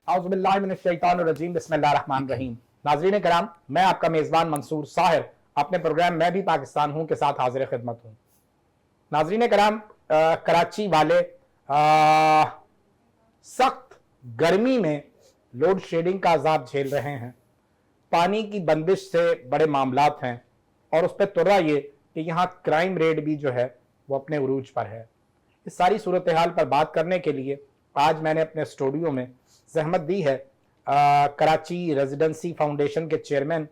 औज़ुबिल्लाहिमिनश्शैतानिर्रजीम बिस्मिल्लाहिर्रहमानिर्रहीम। नाज़रीन कराम, मैं आपका मेज़बान मंसूर साहिर अपने प्रोग्राम मैं भी पाकिस्तान हूँ के साथ हाजिर खिदमत हूँ। नाज़रीन कराम, कराची वाले सख्त गर्मी में लोड शेडिंग का अजाब झेल रहे हैं। पानी की बंदिश से बड़े मामलात हैं और उस पर तुर्रा ये कि यहाँ क्राइम रेट भी जो है वो अपने उरूज पर है। इस सारी सूरत हाल पर बात करने के लिए आज मैंने अपने स्टूडियो में ज़हमत दी है कराची रेजिडेंसी फाउंडेशन के चेयरमैन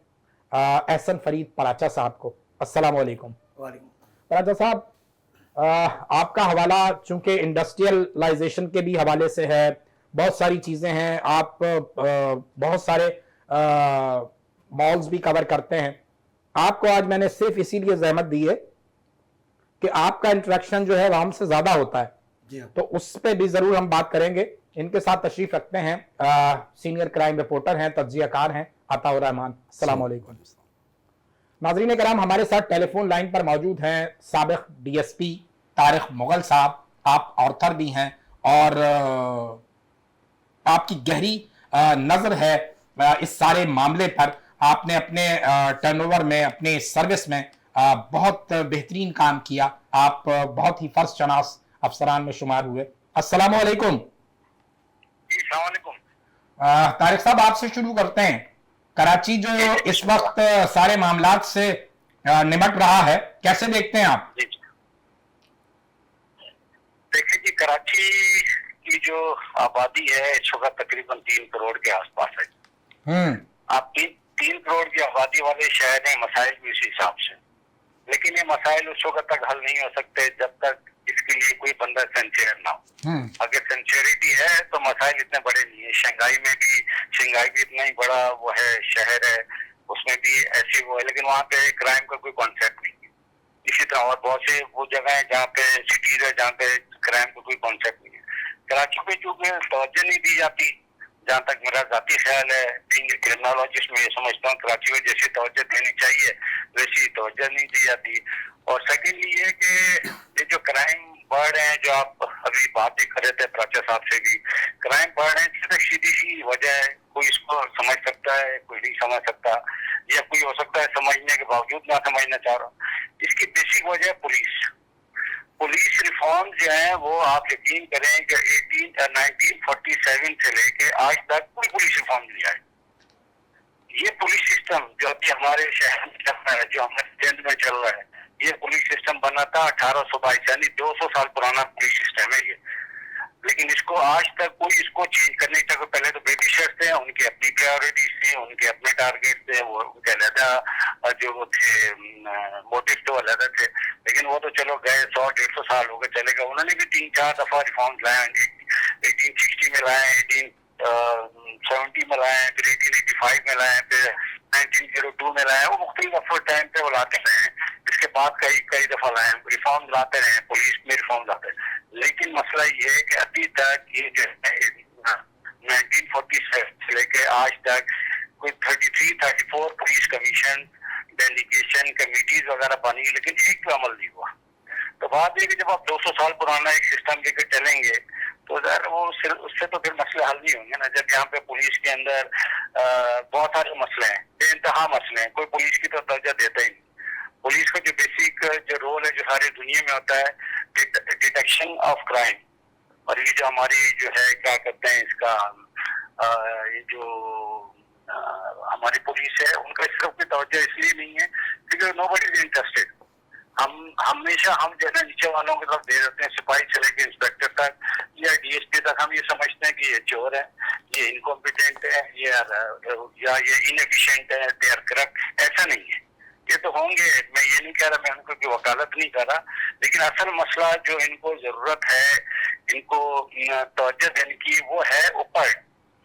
एहसन फरीद पराचा साहब को। अस्सलाम वालेकुम। पराचा साहब, आपका हवाला चूंकि इंडस्ट्रियलाइजेशन के भी हवाले से है, बहुत सारी चीज़ें हैं, आप बहुत सारे मॉल्स भी कवर करते हैं। आपको आज मैंने सिर्फ इसीलिए जहमत दी है कि आपका इंटरेक्शन जो है आवाम से ज़्यादा होता है, तो उस पर भी ज़रूर हम बात करेंगे। इनके साथ तशरीफ़ रखते हैं सीनियर क्राइम रिपोर्टर हैं, तज्ज़ियाकार हैं, अताउर रहमान। अस्सलाम वालेकुम। नाज़रीन कराम, हमारे साथ टेलीफोन लाइन पर मौजूद हैं साबिक़ DSP तारिक मुगल साहब। आप ऑर्थर भी हैं और आपकी गहरी नज़र है इस सारे मामले पर। आपने अपने टर्नओवर में, अपने सर्विस में बहुत बेहतरीन काम किया। आप बहुत ही फर्स्ट शनास अफसरान में शुमार हुए। अस्सलाम वालेकुम। तारिक साहब, आपसे शुरू करते हैं। कराची जो इस वक्त सारे मामलात से निपट रहा है, कैसे देखते हैं आप? देखिए जी, कराची की जो आबादी है इस वक्त तकरीबन 3 करोड़ के आसपास है। आप 3 करोड़ की आबादी वाले शहर हैं, मसाइल भी इसी हिसाब से। लेकिन ये मसाइल उस वक्त तक हल नहीं हो सकते जब तक इसके लिए कोई बंदा सिंसियर ना हो। अगर सिंसियरिटी है तो मसाइल इतने बड़े नहीं है। शंघाई भी इतना ही बड़ा वो है शहर है, उसमें भी ऐसी वो है, लेकिन वहाँ पे क्राइम का कोई कॉन्सेप्ट नहीं है। इसी तरह और बहुत से वो जगह है जहाँ पे सिटीज है जहाँ पे क्राइम का कोई कॉन्सेप्ट नहीं है। कराची पे चूंकि तवज्जो नहीं दी जाती, जहाँ तक मेरा जाती ख्याल है, बीइंग ए क्रिमिनोलॉजिस्ट में ये समझता हूँ कराची में जैसी तवज्जो देनी चाहिए वैसी तवज्जो नहीं दी जाती। और सेकेंडली ये कि ये जो क्राइम बढ़ रहे हैं, जो आप अभी बात भी कर रहे थे प्राचा साहब से भी, क्राइम बढ़ रहे हैं, इसकी सीधी सी वजह है। कोई इसको समझ सकता है, कोई नहीं समझ सकता, या कोई हो सकता है समझने के बावजूद ना समझना चाह रहा। इसकी बेसिक वजह है पुलिस रिफॉर्म जो है वो आप यकीन करें कि 1947 से लेके आज तक कोई पुलिस रिफॉर्म नहीं आई। ये पुलिस सिस्टम जो अभी हमारे शहर में चल रहा है, जो हमारे सिंध में चल रहा है, ये पुलिस सिस्टम बना था 1822, यानी 200 साल पुराना पुलिस सिस्टम है ये। लेकिन इसको आज तक कोई इसको चेंज करने तक, पहले तो ब्रिटिशर्स थे, उनकी अपनी प्रायोरिटीज थी, उनके अपने टारगेट थे, वो उनके अलग जो वो थे मोटिव तो अलग थे। लेकिन वो तो चलो गए, 100-150 साल हो गए, चले गए। उन्होंने भी 3-4 दफा रिफॉर्म लाए, 1860 में लाए, 1870 में लाए, फिर 1885 में लाए, फिर 1902 में लाए। वो मुख्तलिफ टाइम पे वो लाते रहे हैं। इसके बाद कई दफा लाए, रिफॉर्म लाते रहे, पुलिस में रिफॉर्म लाते रहे। लेकिन मसला ये है कि अभी तक ये जो है 1947 से लेके आज तक कोई 33-34 पुलिस कमीशन, डेलीगेशन, कमिटीज वगैरह बनी, लेकिन एक भी अमल नहीं हुआ। तो बात ये कि जब आप 200 साल पुराना एक सिस्टम लेकर चलेंगे तो वो उससे तो फिर मसले हल नहीं होंगे ना। जब यहाँ पे पुलिस के अंदर बहुत सारे मसले हैं, बेइंतहा मसले हैं, कोई पुलिस की तो दर्जा देता ही नहीं। पुलिस का जो बेसिक जो रोल है, जो सारी दुनिया में होता है, डिटेक्शन ऑफ क्राइम। और ये जो हमारी जो है क्या कहते हैं इसका, ये जो हमारी पुलिस है, उनका इस सब की तवज्जो इसलिए नहीं है क्योंकि नोबडी इज इंटरेस्टेड। हम हमेशा जैसे नीचे वालों की तरफ दे देते हैं, सिपाही से लेकर इंस्पेक्टर तक या DSP तक, हम ये समझते हैं कि ये चोर है, ये इनकॉम्पिटेंट है, या ये इनएफिशिएंट है, दे आर करप्ट। ऐसा नहीं है, ये तो होंगे, मैं ये नहीं कह रहा, मैं उनको की वकालत नहीं कर रहा। लेकिन असल मसला जो इनको जरूरत है, इनको तवज्जो देने की, वो है ऊपर,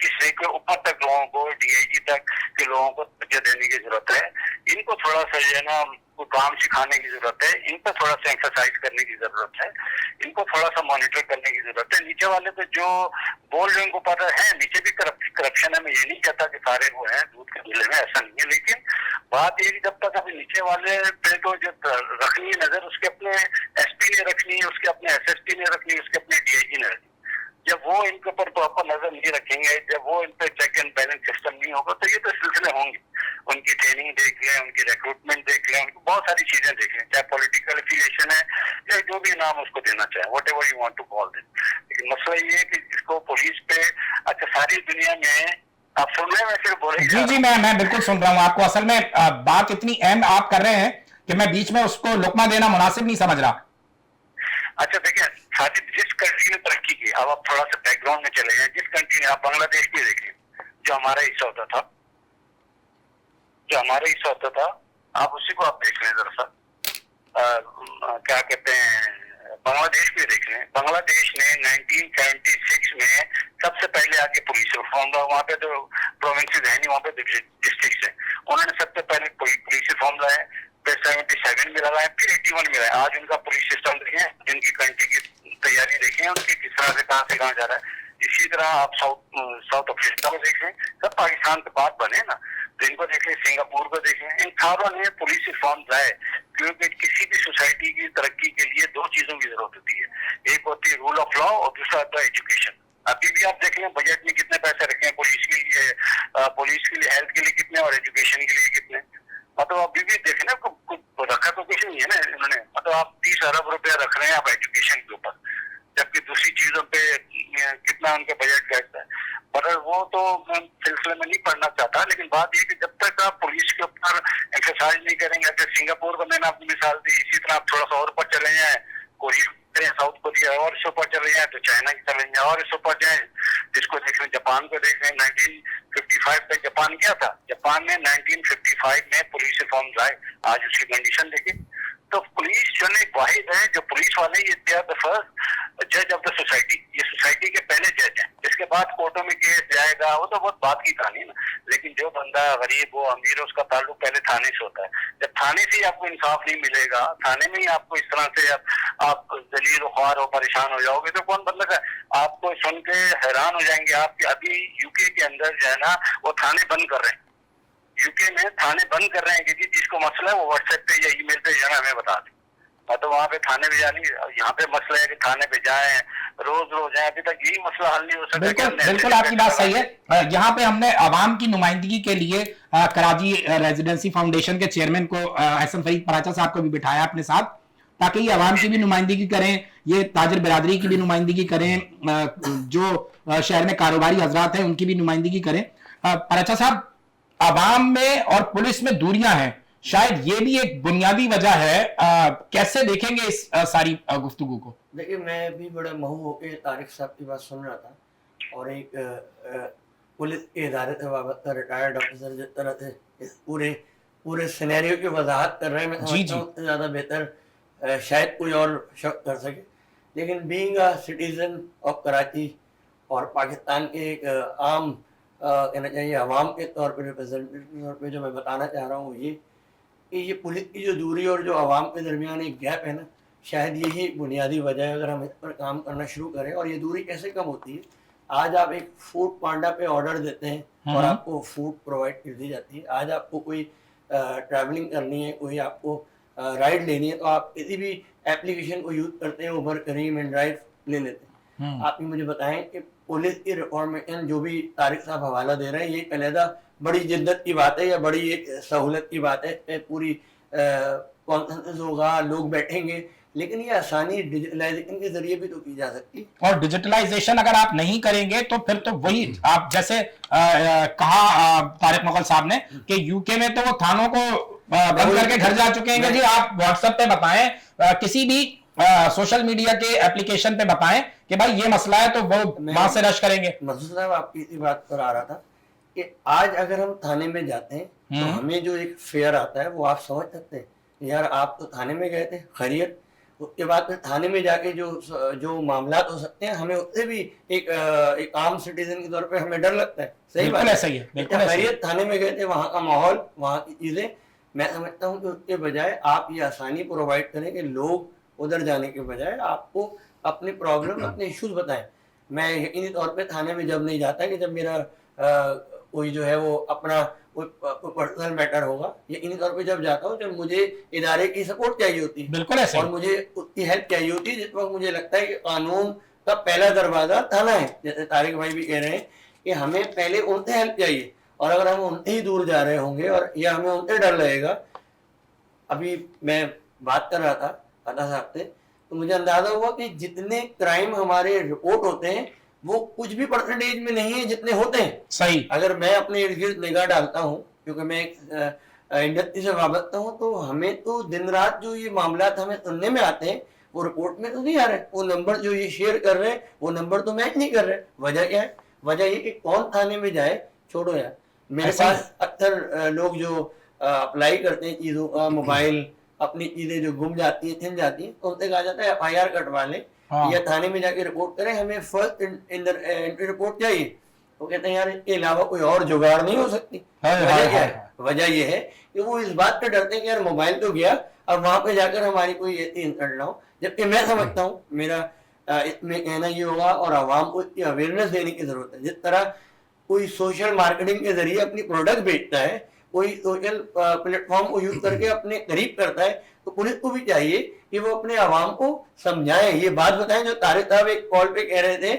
किसी के ऊपर तक लोगों को, DIG तक के लोगों को तवज्जो देने की जरूरत है। इनको थोड़ा सा जो है ना काम सिखाने की जरूरत है, इन पर थोड़ा सा एक्सरसाइज करने की जरूरत है, इनको थोड़ा सा मॉनिटर करने की जरूरत है। नीचे वाले तो जो बोल रहे हैं उनको पता है, नीचे भी करप्शन है। मैं ये नहीं कहता कि सारे वो हैं दूध के धुले में, ऐसा नहीं है। लेकिन बात ये जब तक अभी नीचे वाले पे तो जो रखनी है नजर, उसके अपने SP ने रखनी है, उसके अपने SSP ने रखनी है, उसके अपने DIG ने रखनी है। जब جب وہ ان کے اوپر پراپر نظر نہیں رکھیں گے, جب وہ ان پہ چیک اینڈ بیلنس سسٹم نہیں ہوگا, تو یہ تو سلسلے ہوں گے. ان کی ٹریننگ دیکھ لیں, ان کی ریکروٹمنٹ دیکھ لیں, ان کو بہت ساری چیزیں دیکھ لیں, چاہے پولیٹیکل افیلیشن ہے یا جو بھی نام اس کو دینا چاہے, whatever you want to call them. لیکن مسئلہ یہ ہے کہ اس کو پولیس پہ, اچھا ساری دنیا میں آپ سن رہے ہیں, میں صرف بول رہی جی میں بالکل سن رہا ہوں آپ کو. اصل میں بات اتنی اہم آپ کر رہے ہیں کہ میں بیچ میں اس کو لقمہ دینا مناسب نہیں سمجھ رہا. اچھا دیکھیں ساتھ جس کنٹری نے ترقی کی, اب آپ تھوڑا سا بیک گراؤنڈ میں چلے گئے, جس کنٹری نے, آپ بنگلہ دیش بھی دیکھیں جو ہمارا حصہ ہوتا تھا, آپ اسی کو آپ دیکھ لیں ذرا سا, کیا کہتے ہیں, بنگلہ دیش بھی دیکھ لیں. بنگلہ دیش نے 1976 میں سب سے پہلے آگے پولیس ریفارم ہوا. وہاں پہ جو پروونسز ہیں نہیں, وہاں پہ ڈسٹرکٹس ہیں, انہوں نے سب سے پہلے پولیس ریفارم لائے, پھر 77 میں لگائے, پھر 81 میں لائے. آج ان کا پولیس سسٹم دیکھیں, جن کی کنٹری کی تیاری دیکھیں, ان کی کس طرح سے کہاں جا رہا ہے. اسی طرح آپ ساؤتھ افریقہ کو دیکھ لیں, سب پاکستان کے بعد بنے نا, تو ان کو دیکھ لیں, سنگاپور کو دیکھ لیں. ان چاروں نے پولیس ریفارم لائے کیونکہ کسی بھی سوسائٹی کی ترقی کے لیے دو چیزوں کی ضرورت ہوتی ہے, ایک ہوتی ہے رول آف لا اور دوسرا ہوتا ہے ایجوکیشن. ابھی بھی آپ دیکھ لیں بجٹ میں کتنے پیسے رکھے ہیں پولیس کے لیے, ہیلتھ کے لیے کتنے اور ایجوکیشن کے لیے کتنے. مطلب ابھی بھی دیکھیں نا, رکھا تو کچھ نہیں ہے نا انہوں نے. مطلب آپ 30 ارب روپیہ رکھ رہے ہیں آپ ایجوکیشن کے اوپر, جبکہ دوسری چیزوں پہ کتنا ان کا بجٹ بیٹھتا ہے. مگر وہ تو سلسلے میں نہیں پڑھنا چاہتا, لیکن بات یہ کہ جب تک آپ پولیس کے اوپر ایکسرسائز نہیں کریں گے, جیسے سنگاپور کو میں نے آپ کو مثال دی, اسی طرح آپ تھوڑا سا اور اوپر چلے جائیں, کوریا ساؤتھ کوریا اور اس اوپر چلے جائیں, تو چائنا کی چلے جائیں اور اس اوپر جائیں, جس کو دیکھ لیں جاپان کو دیکھ لیں. 1955 تک جاپان کیا تھا, جاپان نے 1955 میں پولیس ریفارم لائے, آج اس کی کنڈیشن دیکھیں. تو پولیس جو ہے واحد ہے, جو پولیس والے یہ دے آر دی فرسٹ جج آف دا سوسائٹی, یہ سوسائٹی کے پہلے جج ہیں. اس کے بعد کورٹوں میں کیس جائے گا, وہ تو بہت بات کی کہانی نا. لیکن جو بندہ غریب ہو امیر ہو, اس کا تعلق پہلے تھانے سے ہوتا ہے. جب تھانے سے ہی آپ کو انصاف نہیں ملے گا, تھانے میں ہی آپ کو اس طرح سے آپ ذلیل و خوار ہو, پریشان ہو جاؤ گے, تو کون بندہ, آپ کو سن کے حیران ہو جائیں گے آپ کہ ابھی یو کے اندر جو ہے نا وہ تھانے بند کر رہے ہیں. یو کے میں تھانے بند کر رہے ہیں کہ جس کو مسئلہ ہے وہ واٹس ایپ پہ یا ای میل پہ جو ہے ہمیں بتا دیں. تو وہاں پہ تھانے پہ جانی, یہاں پہ مسئلہ ہے کہ تھانے پہ جائیں, روز جائیں, ابھی تک یہی مسئلہ حل نہیں ہو سکتا. بالکل آپ کی بات صحیح ہے. یہاں پہ ہم نے عوام کی نمائندگی کے لیے کراچی ریزیڈنسی فاؤنڈیشن کے چیئرمین کو احسن فرید پراچا صاحب کو بھی بٹھایا اپنے ساتھ, تاکہ یہ عوام کی بھی نمائندگی کریں, یہ تاجر برادری کی بھی نمائندگی کریں, جو شہر میں کاروباری حضرات ہیں ان کی بھی نمائندگی کریں. پراچا صاحب, عوام میں اور پولیس میں دوریاں ہیں, شاید یہ بھی ایک بنیادی وجہ ہے. کیسے دیکھیں گے اس ساری گفتگو کو؟ دیکھیے میں بھی بڑا مہو ہو کے طارق صاحب کی بات سن رہا تھا, اور ایک پولیس کے ادارے سے وابستہ ریٹائرڈ آفیسر جس طرح سے پورے سینیریو کی وضاحت کر رہے ہیں, میں سمجھتا ہوں اس سے زیادہ بہتر شاید کوئی اور شخص کر سکے. لیکن being a citizen of Karachi اور پاکستان کے ایک عام کہنا چاہیے عوام کے طور پہ ریپرزینٹیو کے طور پہ جو میں بتانا چاہ رہا ہوں یہ کہ یہ پولیس کی جو دوری اور جو عوام کے درمیان ایک گیپ ہے نا, شاید یہی بنیادی وجہ ہے. اگر ہم اس پر کام کرنا شروع کریں, اور یہ دوری کیسے کم ہوتی ہے, آج آپ ایک فوڈ پانڈا پہ آرڈر دیتے ہیں اور آپ کو فوڈ پرووائڈ کر دی جاتی ہے. آج آپ کو کوئی ٹریولنگ کرنی ہے, کوئی آپ کو رائڈ لینی ہے, تو آپ کسی بھی اپلیکیشن کو یوز کرتے ہیں, اوبر, کریم اینڈ ڈرائیو لے لیتے ہیں. آپ یہ مجھے بتائیں کہ پولیس کی ریفارمیشن جو بھی طارق صاحب حوالہ دے رہے ہیں, یہ ایک علیحدہ بڑی جدت کی بات ہے یا بڑی ایک سہولت کی بات ہے, پوری کانفرنس ہوگا, لوگ بیٹھیں گے, لیکن یہ آسانی ڈیجیٹلائزیشن کے ذریعے بھی تو کی جا سکتی. اور ڈیجیٹلائزیشن اگر آپ نہیں کریں گے تو پھر تو وہی آپ جیسے کہا طارق مغل صاحب نے کہ یو کے میں تو وہ تھانوں کو بند کر کے گھر جا چکے ہیں. جی آپ واٹس ایپ پہ بتائیں, کسی بھی سوشل میڈیا کے اپلیکیشن پہ بتائیں کہ بھائی یہ مسئلہ ہے, تو وہ وہاں سے رش کریں گے. مسعود صاحب آپ کی بات پر آ رہا تھا کہ آج اگر ہم تھانے میں جاتے ہیں تو ہمیں جو ایک فیئر آتا ہے وہ آپ سمجھ سکتے ہیں. یار آپ تو تھانے میں گئے تھے, خیریت, اس کے بعد پھر تھانے میں جا کے جو معاملات ہو سکتے ہیں, ہمیں اس سے بھی ایک عام سٹیزن کے طور پہ ہمیں ڈر لگتا ہے. صحیح بات ہے, خیریت, تھانے میں گئے تھے, وہاں کا ماحول, وہاں کی چیزیں, میں سمجھتا ہوں کہ اس کے بجائے آپ یہ آسانی پرووائڈ کریں کہ لوگ ادھر جانے کے بجائے آپ کو اپنے پرابلم, اپنے ایشوز بتائیں. میں یقینی طور پہ تھانے میں جب نہیں جاتا کہ جب میرا کوئی جو ہے وہ اپنا کوئی پرسنل میٹر ہوگا, یقینی طور پہ جب جاتا ہوں جب مجھے ادارے کی سپورٹ چاہیے ہوتی ہے, بالکل ایسے, اور مجھے اس کی ہیلپ چاہیے ہوتی ہے جس وقت مجھے لگتا ہے کہ قانون का पहला दरवाजा थाना है। जैसे तारिक भाई भी कह रहे हैं कि हमें पहले उनसे हेल्प चाहिए, और अगर हम उनसे ही दूर जा रहे होंगे और या हमें उनसे डर लगेगा। अभी मैं बात कर रहा था अदा साहब से, तो मुझे अंदाजा हुआ कि जितने क्राइम हमारे रिपोर्ट होते हैं वो कुछ भी परसेंटेज में नहीं है जितने होते हैं। सही। अगर मैं अपने इर्द गिर्द निगाह डालता हूँ, क्योंकि मैं एक इंडस्ट्री से वाबस्ता हूँ, तो हमें तो दिन रात जो ये मामला हमें सुनने में आते हैं वो रिपोर्ट में तो नहीं आ रहे। वो नंबर जो ये शेयर कर रहे हैं वो नंबर तो मैच नहीं कर रहे। वजह क्या है? वजह ये कि कौन थाने में जाए, छोड़ो यार। मेरे पास अक्सर लोग जो अप्लाई करते हैं चीजों का, मोबाइल, अपनी चीजें जो गुम जाती है, छिन जाती है, तो उनसे कहा जाता है FIR कटवा लें या थाने में जाके रिपोर्ट करें, हमें फर्स्ट एंट्री रिपोर्ट चाहिए। तो कहते हैं यार इसके अलावा कोई और जुगाड़ नहीं हो सकती। वजह क्या है? वजह ये है कि वो इस बात पे डरते हैं कि यार मोबाइल तो गया, अब वहां पे जाकर हमारी कोई ऐसी इंसल्ट ना हो। जबकि मैं समझता हूँ, मेरा इसमें कहना ये होगा, और आवाम को इसकी अवेयरनेस देने की जरूरत है। जिस तरह कोई सोशल मार्केटिंग के जरिए अपनी प्रोडक्ट बेचता है, कोई सोशल प्लेटफॉर्म को यूज करके अपने करीब करता है, तो पुलिस को भी चाहिए कि वो अपने आवाम को समझाएं, ये बात बताएं। जो तारिक साहब एक कॉल पे कह रहे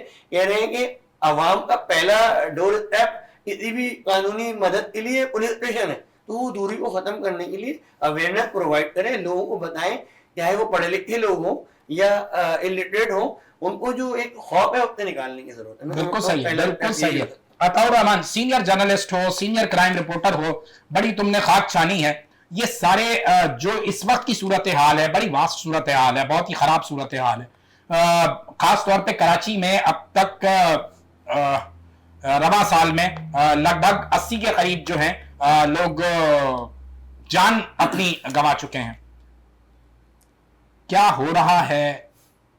हैं कि आवाम का पहला डोर स्टेप किसी भी कानूनी मदद के लिए पुलिस स्टेशन है, तो वो दूरी को खत्म करने के लिए अवेयरनेस प्रोवाइड करें, लोगों को बताएं, चाहे वो पढ़े लिखे लोग हों या इलिटरेट हों, उनको जो एक खौफ है उससे निकालने की जरूरत है। बिल्कुल सही है, बिल्कुल सही है। अताउर रहमान, सीनियर जर्नलिस्ट हो, सीनियर क्राइम रिपोर्टर हो, बड़ी तुमने खाक छानी है। ये सारे जो इस वक्त की सूरत हाल है, बड़ी वास्ट सूरत हाल है, बहुत ही खराब सूरत हाल है। खास तौर पे कराची में अब तक रवा साल में लगभग 80 के करीब जो हैं लोग जान अपनी गंवा चुके हैं। क्या हो रहा है?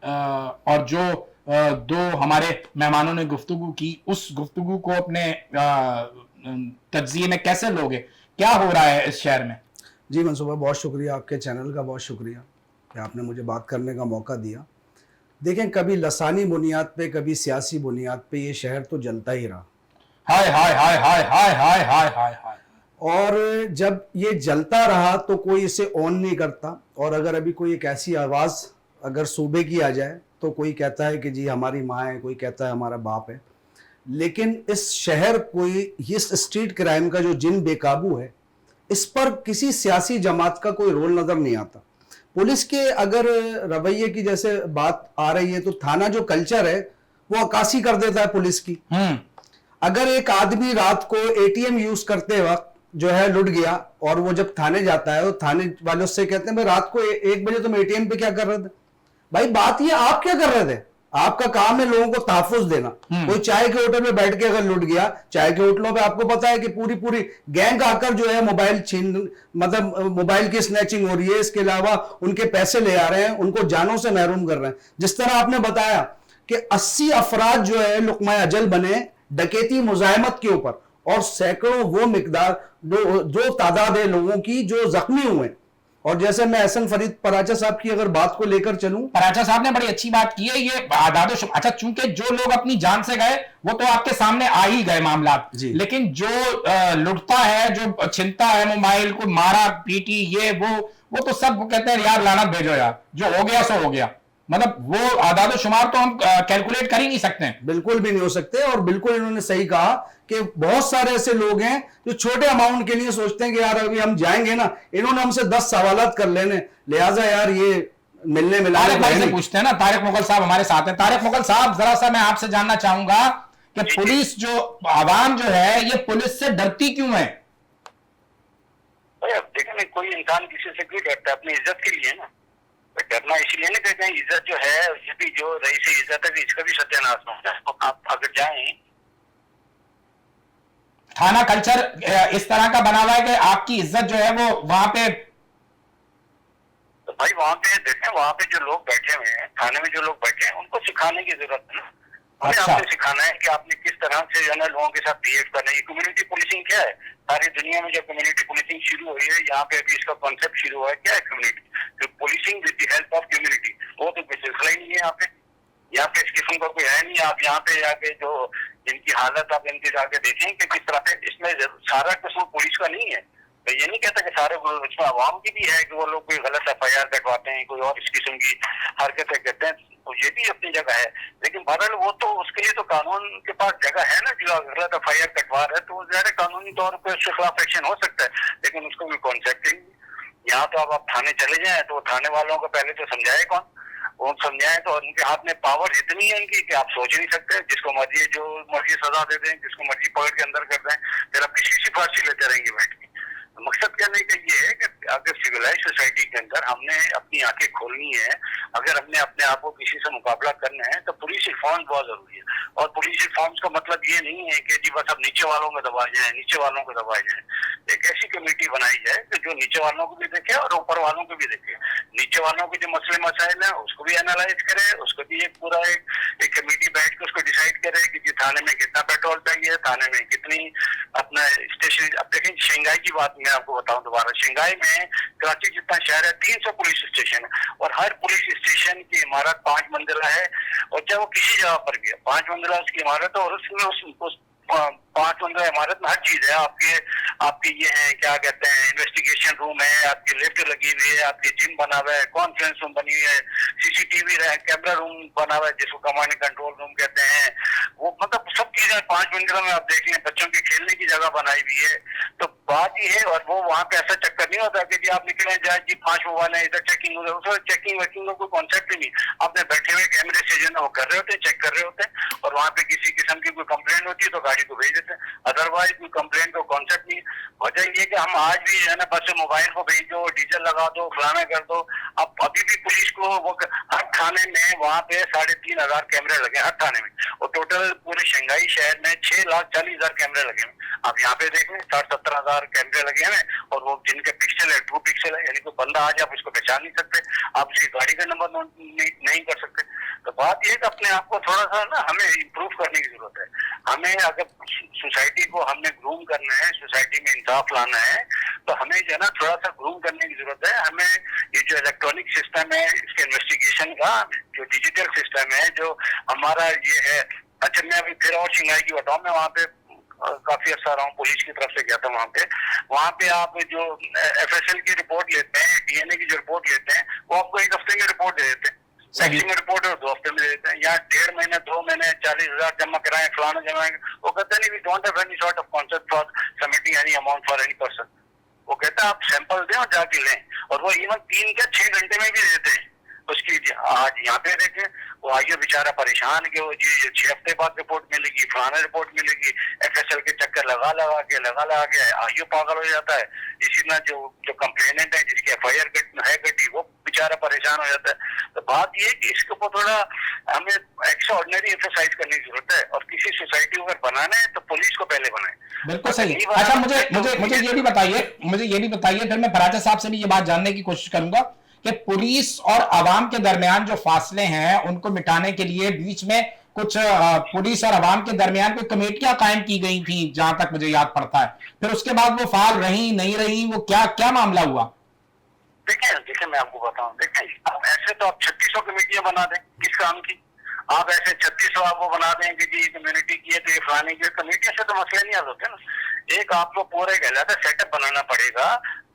और जो दो हमारे मेहमानों ने गुफ्तगू की, उस गुफ्तगू को अपने तज्जिए में कैसे लोगे? क्या हो रहा है इस शहर में? जी मंसूर भाई, बहुत शुक्रिया, आपके चैनल का बहुत शुक्रिया कि आपने मुझे बात करने का मौका दिया। देखें, कभी लसानी बुनियाद पे, कभी सियासी बुनियाद पे ये शहर तो जलता ही रहा। हाय हाय हाय हाय हाय हाय हाय हाय हाय। और जब ये जलता रहा तो कोई इसे ऑन नहीं करता। और अगर अभी कोई एक ऐसी आवाज़ अगर सूबे की आ जाए तो कोई कहता है कि जी हमारी माँ है, कोई कहता है हमारा बाप है। लेकिन इस शहर कोई इस स्ट्रीट क्राइम का जो जिन बेकाबू है, इस पर किसी सियासी जमात का कोई रोल नजर नहीं आता। पुलिस के अगर रवैये की जैसे बात आ रही है, तो थाना जो कल्चर है वो अक्कासी कर देता है पुलिस की। अगर एक आदमी रात को ATM यूज करते वक्त जो है लुट गया और वो जब थाने जाता है, तो थाने वाले उससे कहते हैं भाई रात को 1 बजे तुम ATM पे क्या कर रहे थे? भाई बात ये, आप क्या कर रहे थे? आपका काम है लोगों को तहफ्फुज देना। कोई चाय के होटल में बैठ के अगर लुट गया, चाय के होटलों पे आपको पता है कि पूरी गैंग आकर जो है मोबाइल छीन, मतलब मोबाइल की स्नैचिंग हो रही है, इसके अलावा उनके पैसे ले आ रहे हैं, उनको जानों से महरूम कर रहे हैं। जिस तरह आपने बताया कि 80 अफराद जो है लुकमा अजल बने डकैती मुजाहिमत के ऊपर, और सैकड़ों वो मिकदार जो तादाद है लोगों की जो जख्मी हुए। और जैसे मैं एहसन फरीद पराचा साहब की अगर बात को लेकर चलूं, पराचा साहब ने बड़ी अच्छी बात की है। ये अच्छा, चूंकि जो लोग अपनी जान से गए वो तो आपके सामने आ ही गए मामला, लेकिन जो लुटता है, जो छिनता है मोबाइल को, मारा पीटी, ये वो तो सब कहते हैं यार लानत भेजो यार, जो हो गया सो हो गया। मतलब वो आदाद शुमार तो हम कैलकुलेट कर ही नहीं सकते हैं, बिल्कुल भी नहीं हो सकते। और बिल्कुल इन्होंने सही कहा कि बहुत सारे ऐसे लोग हैं जो छोटे अमाउंट के लिए सोचते हैं कि यार अभी हम जाएंगे ना, इन्होंने हमसे 10 सवालात कर लेने, लिहाजा यार ये मिलने मिलाने भाई से पूछते हैं ना। तारिक मुगल साहब हमारे साथ हैं। तारिक मुगल साहब, जरा सा मैं आपसे जानना चाहूंगा कि पुलिस जो आवाम जो है, ये पुलिस से डरती क्यों है? देखिए, कोई इंसान किसी से क्यों डरता है? अपनी इज्जत के लिए ना। डरना इसलिए नहीं कहते हैं, इज्जत जो है, ये भी जो रईस इज्जत है, इसका भी सत्यानाश होता है। तो आप अगर जाएं, थाना कल्चर इस तरह का बना हुआ है कि आपकी इज्जत जो है वो वहां पे, तो भाई वहां पे देखें, वहां पे जो लोग बैठे हुए हैं, थाने में जो लोग बैठे हैं, उनको सिखाने की जरूरत है ना। हमें आपको सिखाना है कि आपने किस तरह से जो है लोगों के साथ बिहेव करना है। कम्युनिटी पुलिसिंग क्या है? सारी दुनिया में जो कम्युनिटी पुलिसिंग शुरू हुई है, यहाँ पे अभी इसका कॉन्सेप्ट शुरू हुआ है। क्या है community policing? With the help of community. वो तो कोई सिलसिला ही नहीं है यहाँ पे इस किस्म का कोई है नहीं। आप यहाँ पे जाके जो इनकी हालत आप इनके जाके देखें कि किस तरह से, इसमें सारा कसूर पुलिस का नहीं है। तो ये नहीं कहता कि सारे, इसमें आवाम की भी है कि वो लोग कोई गलत FIR कटवाते हैं, कोई और इस किस्म की हरकतें करते हैं, तो ये भी अपनी जगह है। लेकिन لیکن बहरहाल वो तो उसके लिए तो कानून के पास जगह है ना, जो गलत FIR कटवा रहा है तो ज़्यादा कानूनी तौर पे उसके खिलाफ एक्शन हो सकता है, लेकिन उसको भी कॉन्सेप्टिंग यहाँ तो अब आप थाने चले जाएं तो थाने वालों को पहले तो समझाए कौन, वो समझाए तो उनके हाथ में पावर इतनी है इनकी कि आप सोच नहीं सकते, जिसको मर्जी जो मर्जी सजा दे दें, जिसको मर्जी पकड़ के अंदर कर दें, फिर आप किसी से फांसी लेते रहेंगे बैठ के। मकसद कहने का ये है कि अगर सिविलाइज सोसाइटी के अंदर हमने अपनी आंखें खोलनी है, अगर हमने अपने आप को किसी से मुकाबला करना है तो पुलिस रिफॉर्म्स बहुत जरूरी है। और पुलिस रिफॉर्म्स का मतलब ये नहीं है कि जी बस अब नीचे वालों को दबाए जाए, नीचे वालों को दबाए जाए। एक ऐसी कमेटी बनाई जाए कि जो नीचे वालों को भी देखे और ऊपर वालों को भी देखे, नीचे वालों के जो मसले मसाइल हैं उसको भी एनालाइज करे, उसको भी एक पूरा एक कमेटी बैठ के उसको डिसाइड करे कि जी थाने में कितना पेट्रोल चाहिए, थाने में कितनी अपना स्टेशन। अब देखें शंघाई की बात मैं आपको बताऊं दोबारा, शंघाई में कराची जितना शहर है 300 पुलिस स्टेशन है और हर पुलिस स्टेशन की इमारत 5 मंजिला है, और चाहे वो किसी जगह पर भी है 5 मंजिला उसकी इमारत है, और उसमें उस 5 मंजिला इमारत में हर चीज है। आपके ये है क्या कहते हैं इन्वेस्टिगेशन रूम है, आपकी लिफ्ट लगी हुई है, आपकी जिम बना हुआ है, कॉन्फ्रेंस रूम बनी हुई है, CCTV कैमरा रूम बना हुआ है जिसको कमांड एंड कंट्रोल रूम कहते हैं, वो मतलब सब चीजें 5 मंजिला में आप देख लें, बच्चों के खेलने की जगह बनाई हुई है। तो बात ये है, और वो वहाँ पे ऐसा चक्कर नहीं होता कि जी आप निकले जाए जी 5 मोबाइल है इधर चेकिंग हो रहा है, चेकिंग वेकिंग का कोई कॉन्सेप्ट ही नहीं। आपने बैठे हुए कैमरे से जो है वो कर रहे होते हैं, चेक कर रहे होते हैं, और वहाँ पे किसी किस्म की कोई कंप्लेंट होती है तो गाड़ी को भेज देते हैं, अदरवाइज कोई कंप्लेंट का कॉन्सेप्ट नहीं। वजह ये कि हम आज भी है ना बस मोबाइल को भेज दो, डीजल लगा दो, फलाना कर दो। अब अभी भी पुलिस को वो हर थाने में वहाँ पे 3,500 कैमरे लगे हर थाने में, और टोटल पूरे शंघाई शहर में 6,40,000 कैमरे लगे हैं। आप यहाँ पे देख लें 60-70,000 कैमरे लगे हैं, और वो जिनके पिक्सल है 2 पिक्सल है, यानी कोई बंदा आज आप उसको पहचान नहीं सकते, आप उसकी गाड़ी का नंबर नोट नहीं कर सकते। तो बात यह है कि अपने आप को थोड़ा सा ना हमें इम्प्रूव करने की जरूरत है। हमें अगर सोसाइटी को हमने ग्रूम करना है, सोसाइटी में इंसाफ लाना है, तो हमें जो है ना थोड़ा सा ग्रूम करने की जरूरत है। हमें ये जो इलेक्ट्रॉनिक सिस्टम है इसके इन्वेस्टिगेशन का, जो डिजिटल सिस्टम है जो हमारा ये है। अच्छा मैं अभी फिर और शंघाई की बताऊँ, मैं वहाँ पे काफी अर्सा रहा हूँ, पुलिस की तरफ से गया था वहाँ पे आप जो FSL की रिपोर्ट लेते हैं, DNA की जो रिपोर्ट लेते हैं, वो आपको 1 हफ्ते में रिपोर्ट दे देते हैं, मैक्सिमम रिपोर्ट है 2 हफ्ते में दे देते हैं। यहाँ 1.5 महीने 2 महीने 40,000 जमा कराए, फलाना जमा, वो कहते नहीं we don't have any sort of concept for submitting any amount for any person. वो कहता है आप सैंपल दें और जाके लें, और वो इवन 3 या 6 घंटे में भी देते हैं उसकी। आज यहाँ पे देखें वो आइयो बेचारा परेशान कि वो जी 6 हफ्ते बाद रिपोर्ट मिलेगी, फलाना रिपोर्ट मिलेगी, FSL के चक्कर लगा लगा के आइयो पागल हो जाता है। इसी तरह जो कंप्लेनेंट है जिसकी FIR है कटी, वो बेचारा परेशान हो जाता है। तो बात ये है कि इसके ऊपर थोड़ा हमें एक्स्ट्रा ऑर्डिनरी एक्सरसाइज करने की जरूरत है, और किसी सोसाइटी को अगर बनाना है तो पुलिस को पहले बनाए। बिल्कुल सही। अच्छा मुझे ये भी बताइए फिर मैं फराजा साहब से भी ये बात जानने की कोशिश करूंगा कि पुलिस और आवाम के दरमियान जो फासले हैं उनको मिटाने के लिए बीच में कुछ पुलिस और आवाम के दरमियान कोई कमेटियां कायम की गई थी जहां तक मुझे याद पड़ता है, फिर उसके बाद वो फाल रही नहीं रही, वो क्या मामला हुआ? देखिए मैं आपको बताऊं, देखिए आप ऐसे तो आप 3600 कमेटियां बना दें किस काम की, आप ऐसे 3600 आप वो बना दें कि जी कम्युनिटी की है तो ये फलाने की कमेटियों से तो मसले नहीं हल होते ना। एक आपको पूरा कहलाता सेटअप बनाना पड़ेगा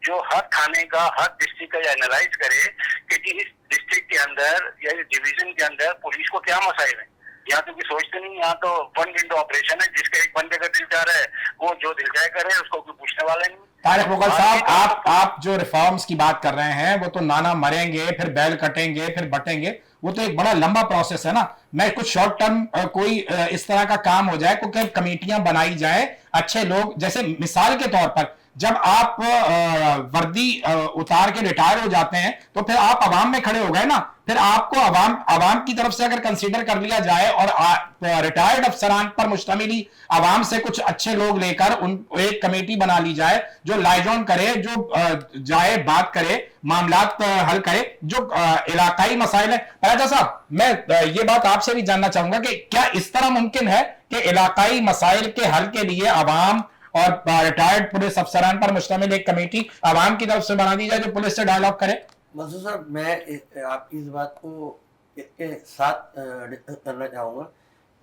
जो हर थाने का, हर डिस्ट्रिक्ट का एनालाइज करे कि जी इस डिस्ट्रिक्ट के अंदर या इस डिवीजन के अंदर पुलिस को क्या मसाइल है। यहाँ तो सोचते नहीं, यहाँ तो वन विंडो ऑपरेशन है, जिसका एक बंदे का दिल चाह रहा है वो जो दिल चाहे करे, उसको कोई पूछने वाला नहीं। तारिक मुगल साहब, आप जो रिफॉर्म्स की बात कर रहे हैं वो तो नाना मरेंगे फिर बैल कटेंगे फिर बटेंगे, वो तो एक बड़ा लंबा प्रोसेस है ना। मैं कुछ शॉर्ट टर्म कोई इस तरह का काम हो जाए, कोई कमेटियां बनाई जाए, अच्छे लोग, जैसे मिसाल के तौर पर जब आप वर्दी उतार के रिटायर हो जाते हैं तो फिर आप अवाम में खड़े हो गए ना, फिर आपको अवाम की तरफ से अगर कंसीडर कर लिया जाए और रिटायर्ड अफसरान पर मुश्तमिल अवाम से कुछ अच्छे लोग लेकर एक कमेटी बना ली जाए जो लाइजॉन करे, जो जाए बात करे, मामलात हल करे, जो इलाकाई मसाइल है। राजा साहब मैं ये बात आपसे भी जानना चाहूंगा कि क्या इस तरह मुमकिन है कि इलाकाई मसाइल के हल के लिए अवाम और रिटायर्ड पुलिस अफसरान पर मुश्तमिल एक कमेटी अवाम की तरफ से बना दी जाए जो पुलिस से डायलॉग करे? मसूद साहब मैं आपकी इस बात को इसके साथ डिस्कस करना चाहूँगा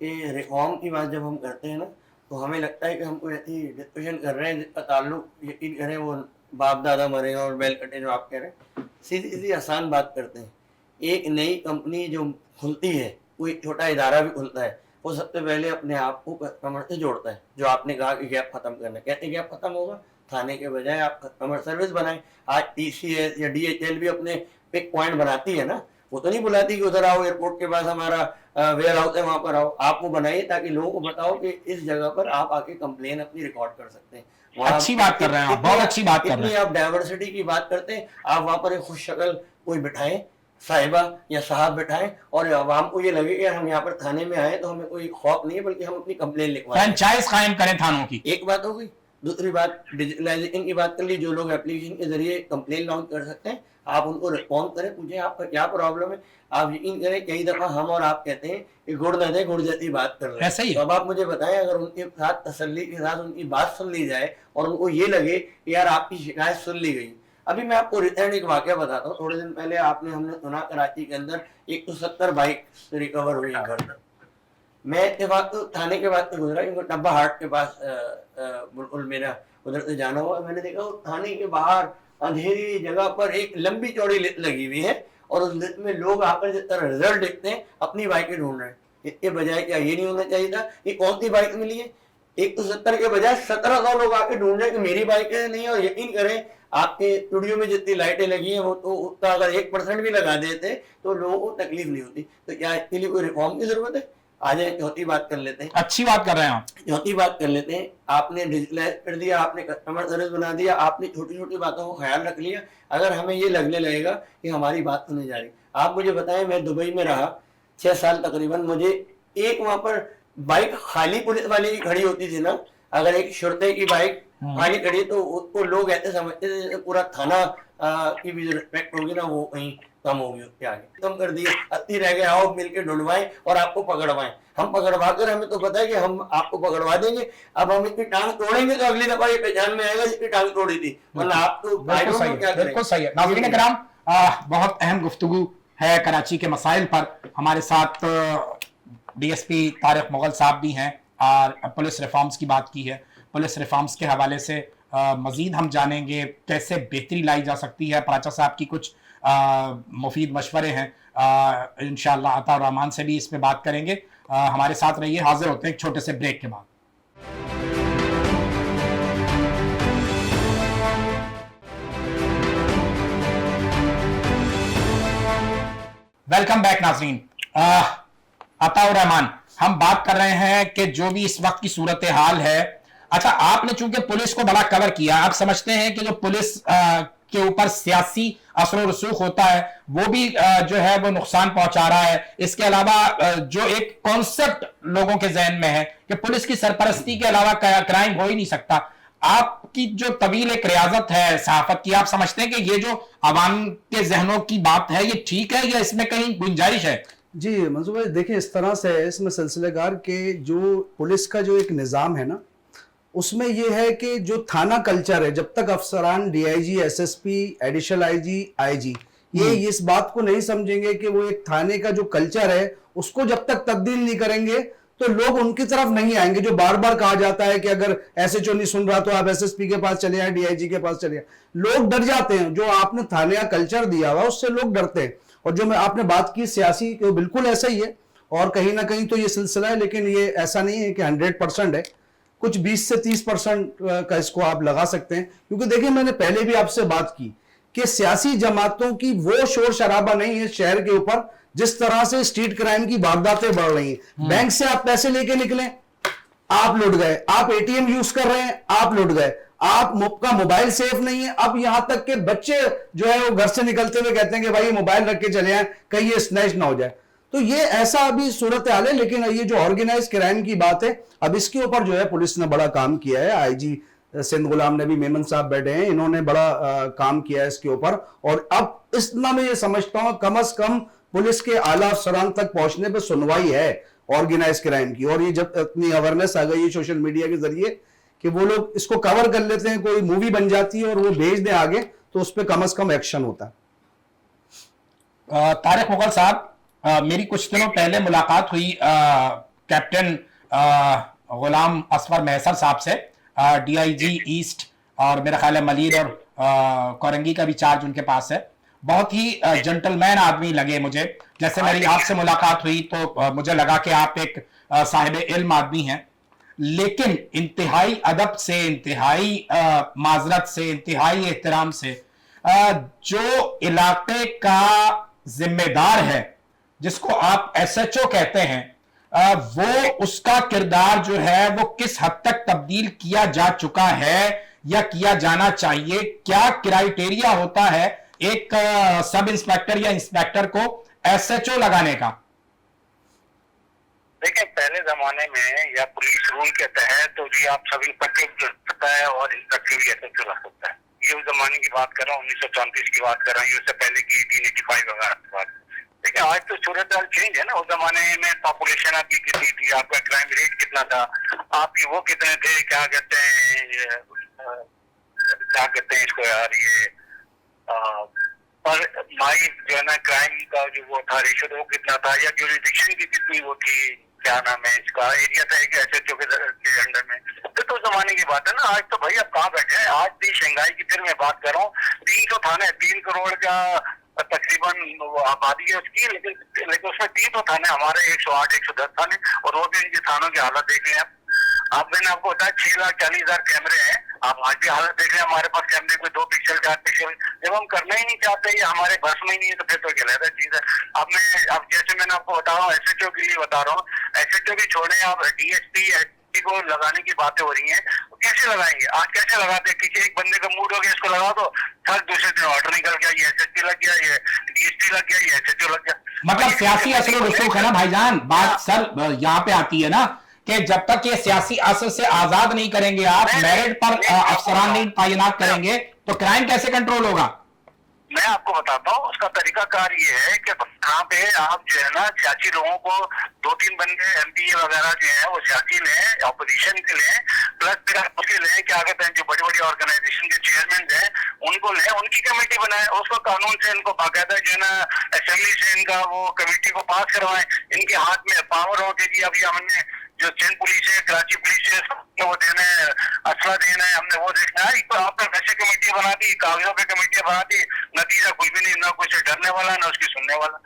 कि रिफॉर्म की बात जब हम करते हैं ना तो हमें लगता है कि हम कोई ऐसी डिस्कशन कर रहे हैं जिसका ताल्लुक यकीन करें वो बाप दादा मरे और बैल कटे जो आप कह रहे हैं। सीधी सीधी आसान बात करते हैं, एक नई कंपनी जो खुलती है कोई छोटा इदारा भी खुलता है वो सबसे पहले अपने आप को कस्टमर से जोड़ता है। जो आपने कहा कि गैप खत्म करना, कहते गैप खत्म होगा, थाने के बजाय आप कस्टमर सर्विस बनाएं। आज TCS या DHL भी अपने पिक पॉइंट बनाती है ना, वो तो नहीं बुलाती कि उधर आओ एयरपोर्ट के पास हमारा वेयर हाउस है वहां पर आओ, आप वो बनाइए ताकि लोगों को बताओ कि इस जगह पर आप आके कंप्लेन अपनी रिकॉर्ड कर सकते हैं। अच्छी बात कर रहे हैं आप, बहुत अच्छी बात कर रहे हैं। आप डाइवर्सिटी की बात करते हैं, आप वहां पर एक खुश शक्ल कोई बिठाएं, साहिबा या साहब बिठाएं, और आवाम को ये लगे कि हम यहाँ पर थाने में आए तो हमें कोई खौफ नहीं है, बल्कि हम अपनी कंप्लेन लिखवाएं। फ्रेंचाइज कायम करें थानों की, एक बात हो गई। दूसरी बात डिजिटलाइजेशन की बात कर ली, जो लोग एप्लीकेशन के जरिए कंप्लेन लॉन्च कर सकते हैं, आप उनको रिस्पॉन्ड करें, पूछें आपका क्या प्रॉब्लम है। आप यकीन करें कई दफा हम और आप कहते हैं कि गुड़ न दे गुड़ जैसी बात कर रहे हैं, ऐसा ही है। तो अब आप मुझे बताएं, अगर उनके साथ तसल्ली के साथ उनकी बात सुन ली जाए और उनको ये लगे कि यार आपकी शिकायत सुन ली गई। अभी मैं आपको रिसेंट एक वाकया बताता हूँ। थोड़े दिन पहले हमने सुना कराची के अंदर 170 बाइक रिकवर हुई घर पर। मैं इत्तेफाक तो थाने के बाद से गुजरा, क्योंकि डब्बा हाट के पास बिल्कुल मेरा उधर से जाना हुआ। मैंने देखा वो थाने के बाहर अंधेरी जगह पर एक लंबी चौड़ी लिस्ट लगी हुई है, और उस लिस्ट में लोग आकर जिस तरह रिजल्ट देखते हैं अपनी बाइकें ढूंढ रहे हैं। इसके बजाय क्या ये नहीं होना चाहिए था? ये कौन सी बाइक मिली है? 170 के बजाय 1700 लोग आके ढूंढ रहे हैं कि मेरी बाइक नहीं है। और यकीन करें आपके स्टूडियो में जितनी लाइटें लगी हैं वो तो उसका अगर 1% भी लगा देते तो लोगों को तकलीफ नहीं होती। तो क्या इसके लिए कोई रिफॉर्म की जरूरत है? आ जाए चौथी बात कर लेते हैं। अच्छी बात कर रहे हैं आप। चौथी बात कर लेते हैं। आपने डिजिटलाइज कर दिया, आपने कस्टमर सर्विस बना दिया, आपने छोटी छोटी बातों को ख्याल रख लिया। अगर हमें ये लगने लगेगा कि हमारी बात सुनी जा रही, आप मुझे बताएं, मैं दुबई में रहा 6 साल तकरीबन, मुझे एक वहां पर बाइक खाली पुलिस वाले की खड़ी होती थी ना, अगर एक शुरते की बाइक खाली खड़ी तो उसको लोग ऐसे समझते थे पूरा थाना की भी जो रिस्पेक्ट होगी ना वो कहीं कम होगी, उसके आगे कम कर दिए। 80 रह गए, आओ मिलकर ढूंढवाएं और आपको पकड़वाएं। हम पकड़वा कर, हमें तो पता है कि हम आपको पकड़वा देंगे, अब हम इसकी टांग तोड़ेंगे तो अगली दफा ये पहचान में आएगा जिसकी टांग तोड़ी थी, वरना आप तो बिल्कुल सही है। नाज़रीन किराम, बहुत अहम गुफ्तगू है कराची के मसाइल पर। हमारे साथ DSP तारिक मुगल साहब भी हैं और पुलिस रिफॉर्म्स की बात की है। पुलिस रिफॉर्म्स के हवाले से मजीद हम जानेंगे कैसे बेहतरी लाई जा सकती है। पराचा साहब की कुछ मुफीद मशवरे हैं, इंशाअल्लाह अता रहमान से भी इस पे बात करेंगे। हमारे साथ रहिए, हाजिर होते हैं एक छोटे से ब्रेक के बाद। वेलकम बैक नाज़रीन। अता रहमान, हम बात कर रहे हैं कि जो भी इस वक्त की सूरत हाल है। अच्छा, आपने चूंकि पुलिस को बड़ा कवर किया, आप समझते हैं कि जो पुलिस के ऊपर सियासी असर और रसूख होता है वो भी जो है वो नुकसान पहुंचा रहा है। इसके अलावा जो एक कॉन्सेप्ट लोगों के जहन में है कि पुलिस की सरपरस्ती के अलावा क्राइम हो ही नहीं सकता, आपकी जो तवील एक रियाजत है सहाफत की, आप समझते हैं कि ये जो अवाम के जहनों की बात है ये ठीक है या इसमें कहीं गुंजाइश है? जी मंसूर भाई, देखिए इस तरह से इसमें सिलसिलेगार के जो पुलिस का जो एक निज़ाम है ना, उसमें ये है कि जो थाना कल्चर है, जब तक अफसरान DIG, SSP, additional IG, IG ये इस बात को नहीं समझेंगे कि वो एक थाने का जो कल्चर है उसको जब तक तब्दील नहीं करेंगे तो लोग उनकी तरफ नहीं आएंगे। जो बार बार कहा जाता है कि अगर SHO नहीं सुन रहा तो आप SSP के पास चले आए, DIG के पास चले आए, लोग डर जाते हैं। जो आपने थाने का कल्चर दिया हुआ उससे लोग डरते हैं। और जो मैं आपने बात की सियासी, तो बिल्कुल ऐसा ही है, और कहीं ना कहीं तो ये सिलसिला है, लेकिन ये ऐसा नहीं है कि 100% है, कुछ 20 से 30% का इसको आप लगा सकते हैं। क्योंकि देखिए, मैंने पहले भी आपसे बात की कि सियासी जमातों की वो शोर शराबा नहीं है शहर के ऊपर जिस तरह से स्ट्रीट क्राइम की वारदातें बढ़ रही हैं। बैंक से आप पैसे लेके निकले, आप लुट गए, आप ATM यूज कर रहे हैं, आप लुट गए, आपका मोबाइल सेफ नहीं है। अब यहां तक के बच्चे जो है वो घर से निकलते हुए कहते हैं कि भाई मोबाइल रख के चले आए, कहीं ये स्नैच ना हो जाए। तो ये ऐसा अभी सूरत हाल है। लेकिन ये जो ऑर्गेनाइज क्राइम की बात है, अब इसके ऊपर जो है पुलिस ने बड़ा काम किया है। IG सिंध गुलाम नबी मेमन साहब बैठे हैं, इन्होंने बड़ा काम किया है इसके ऊपर। और अब इतना मैं ये समझता हूं कम से कम पुलिस के आला अफसरान तक पहुंचने पर सुनवाई है ऑर्गेनाइज क्राइम की। और ये जब इतनी अवेयरनेस आ गई है सोशल मीडिया के जरिए कि वो लोग इसको कवर कर लेते हैं, कोई मूवी बन जाती है और वो भेज दें आगे, तो उस पर कम से कम एक्शन होता है। तारिक मुगल साहब, मेरी कुछ दिनों पहले मुलाकात हुई कैप्टन गुलाम असफर महसर साहब से, DIG ईस्ट, और मेरा ख्याल है मलीर और कोरंगी का भी चार्ज उनके पास है। बहुत ही जेंटलमैन आदमी लगे मुझे। जैसे मेरी आपसे मुलाकात हुई तो मुझे लगा कि आप एक साहिब इल्म आदमी हैं, लेकिन इंतहाई अदब से, इंतहाई माजरत से, इंतहाई एहतराम से जो इलाके का जिम्मेदार है, जिसको आप एसएचओ कहते हैं, वो उसका किरदार जो है वो किस हद तक तब्दील किया जा चुका है या किया जाना चाहिए? क्या क्राइटेरिया होता है एक सब इंस्पेक्टर या इंस्पेक्टर को एसएचओ लगाने का? देखिए, पहले जमाने में या पुलिस रूल के तहत तो जी आप सब इंस्पेक्टर लग सकता है और इंस्पेक्टर भी एसएचओ लग सकता है। ये उस जमाने की बात कर रहा हूँ, 1934 की बात कर रहा हूँ, उससे पहले की 1885 वगैरह की बात। लेकिन आज तो सूरत हाल चेंज है ना। उस जमाने में पॉपुलेशन आपकी कितनी थी, आपका क्राइम रेट कितना था, आपकी वो कितने थे, क्या कहते हैं इसको यार, ये पर माई जो है ना क्राइम का जो वो था रेशो वो कितना था, या ज्यूरिडिक्शन की कितनी वो थी, क्या नाम है इसका, एरिया था कि एसएचओ के अंडर में। तो जमाने की बात है ना। आज तो भाई अब कहाँ बैठे हैं, आज भी शंघाई की फिर मैं बात कर रहा हूँ, 300 थाने, 3 करोड़ का तकरीबन आबादी है उसकी, लेकिन उसमें 300 थाने, हमारे 108 110 थाने, और वो भी इनके थानों की हालत देख लें आप। मैंने आपको बताया 6,40,000 कैमरे हैं, आप आज भी हालत देख रहे हैं। हमारे पास कैमरे कोई 2 पिक्सल 4 पिक्सल, जब हम करना ही नहीं चाहते, ये हमारे बस में ही नहीं है, तो फिर तो गलत चीज है। अब जैसे मैंने आपको बता रहा हूँ, एसएचओ के लिए बता रहा हूँ, एसएचओ भी छोड़े, आप डीएसपी को लगाने की बातें हो रही हैं, तो कैसे लगाएंगे? आज कैसे लगाते हैं? किसी एक बंदे का मूड हो गया, इसको लगा दो, हर दूसरे दिन ऑर्डर निकल गया, ये एसएसपी लग गया, ये डीएसपी लग गया, ये एसएचओ लग गया। मतलब सियासी असर रसूख है ना भाईजान, बात सर यहाँ पे आती है ना कि जब तक ये सियासी असर से आजाद नहीं करेंगे, आप मेरिट पर अफसरान नहीं तैनात करेंगे, तो क्राइम कैसे कंट्रोल होगा? मैं आपको बताता हूँ उसका तरीकाकार ये है कि यहाँ पे आप जो है ना सियासी लोगों को 2-3 बंदे एमपी वगैरह जो है वो सियासी लें, ऑपोजिशन के लें, प्लस फिर आप उसके लें, क्या कहते हैं, जो बड़ी बड़ी ऑर्गेनाइजेशन के चेयरमैन हैं उनको लें, उनकी कमेटी बनाए, उसको कानून से इनको बाकायदा जो है ना असेंबली से इनका वो कमेटी को पास करवाएं, इनके हाथ में पावर हो कि जी अभी हमने जो सिंध पुलिस है, कराची पुलिस है, वो देना है, असला देना है, हमने वो देखना है। तो आपने वैसे कमेटी बना दी, कागजों पे कमेटियां बना दी, नतीजा कुछ भी नहीं, ना कुछ से डरने वाला ना उसकी सुनने वाला।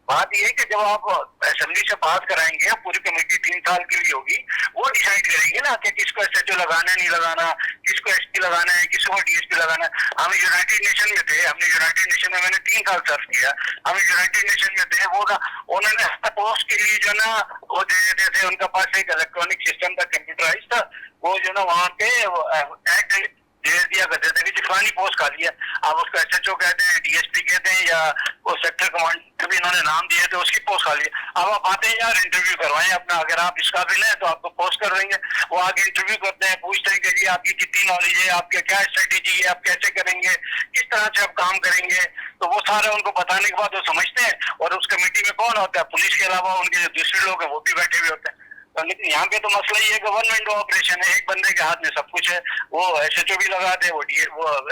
बात ये है कि जब आप असेंबली से पास कराएंगे, पूरी कमेटी 3 साल के लिए होगी, वो डिसाइड करेगी ना कि किसको एसएचओ लगाना है, नहीं लगाना, किसको एसपी लगाना है, किसको डीएसपी लगाना है। हम यूनाइटेड नेशन में थे, हमने यूनाइटेड नेशन में मैंने 3 साल सर्व किया, हम यूनाइटेड नेशन में थे, वो उन्होंने पोस्ट के लिए जो ना वो दे देते थे, उनका पास एक इलेक्ट्रॉनिक सिस्टम था, कंप्यूटराइज था, वो जो ना वहाँ पे एक्ट दे दिया करते थे कि फलानी पोस्ट खाली है, आप उसको एसएचओ कहते हैं, डीएसपी कहते हैं, या वो सेक्टर कमांडर भी इन्होंने नाम दिए थे, उसकी पोस्ट खाली है। अब आप आते हैं यार इंटरव्यू करवाएं अपना, अगर आप इसका भी लें तो आपको पोस्ट कर देंगे। वो आगे इंटरव्यू करते हैं, पूछते हैं कि जी आपकी कितनी नॉलेज है, आपकी क्या स्ट्रेटेजी है, आप कैसे करेंगे, किस तरह से आप काम करेंगे, तो वो सारे उनको बताने के बाद वो समझते हैं। और उस कमेटी में कौन होता है? पुलिस के अलावा उनके जो दूसरे लोग हैं वो भी बैठे हुए होते हैं। लेकिन यहाँ पे तो मसला ये है कि 1 विंडो ऑपरेशन है, एक बंदे के हाथ में सब कुछ है, वो एसएचओ भी लगा दे, वो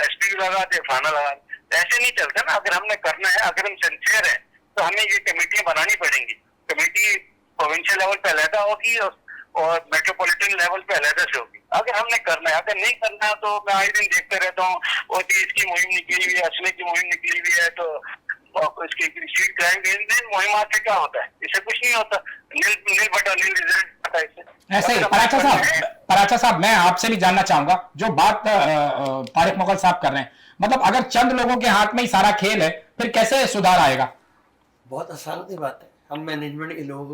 एसपी भी लगा दे, थाना लगा दे, ऐसे नहीं चलता ना। अगर हमने करना है, अगर हम सिंसियर हैं, तो हमें ये कमेटियां बनानी पड़ेंगी। कमेटी प्रोविंशियल लेवल पे अलहदा होगी और मेट्रोपॉलिटन लेवल पे अलहदा से होगी। अगर हमने करना है, अगर नहीं करना है, तो मैं आए दिन देखते रहता हूँ, वो इसकी मुहिम निकली हुई है, असले की मुहिम निकली हुई है, तो इसकी सीट क्राइम मुहिमात से क्या होता है? इससे कुछ नहीं होता, नील बटा नील रिजल्ट आता है इससे। ऐसे ही पराचा साहब मैं आपसे भी जानना चाहूंगा, जो बात तारिक मुगल साहब कर रहे हैं, मतलब अगर चंद लोगों के हाथ में ही सारा खेल है, फिर कैसे सुधार आएगा? बहुत आसान सी बात है। हम मैनेजमेंट के लोग,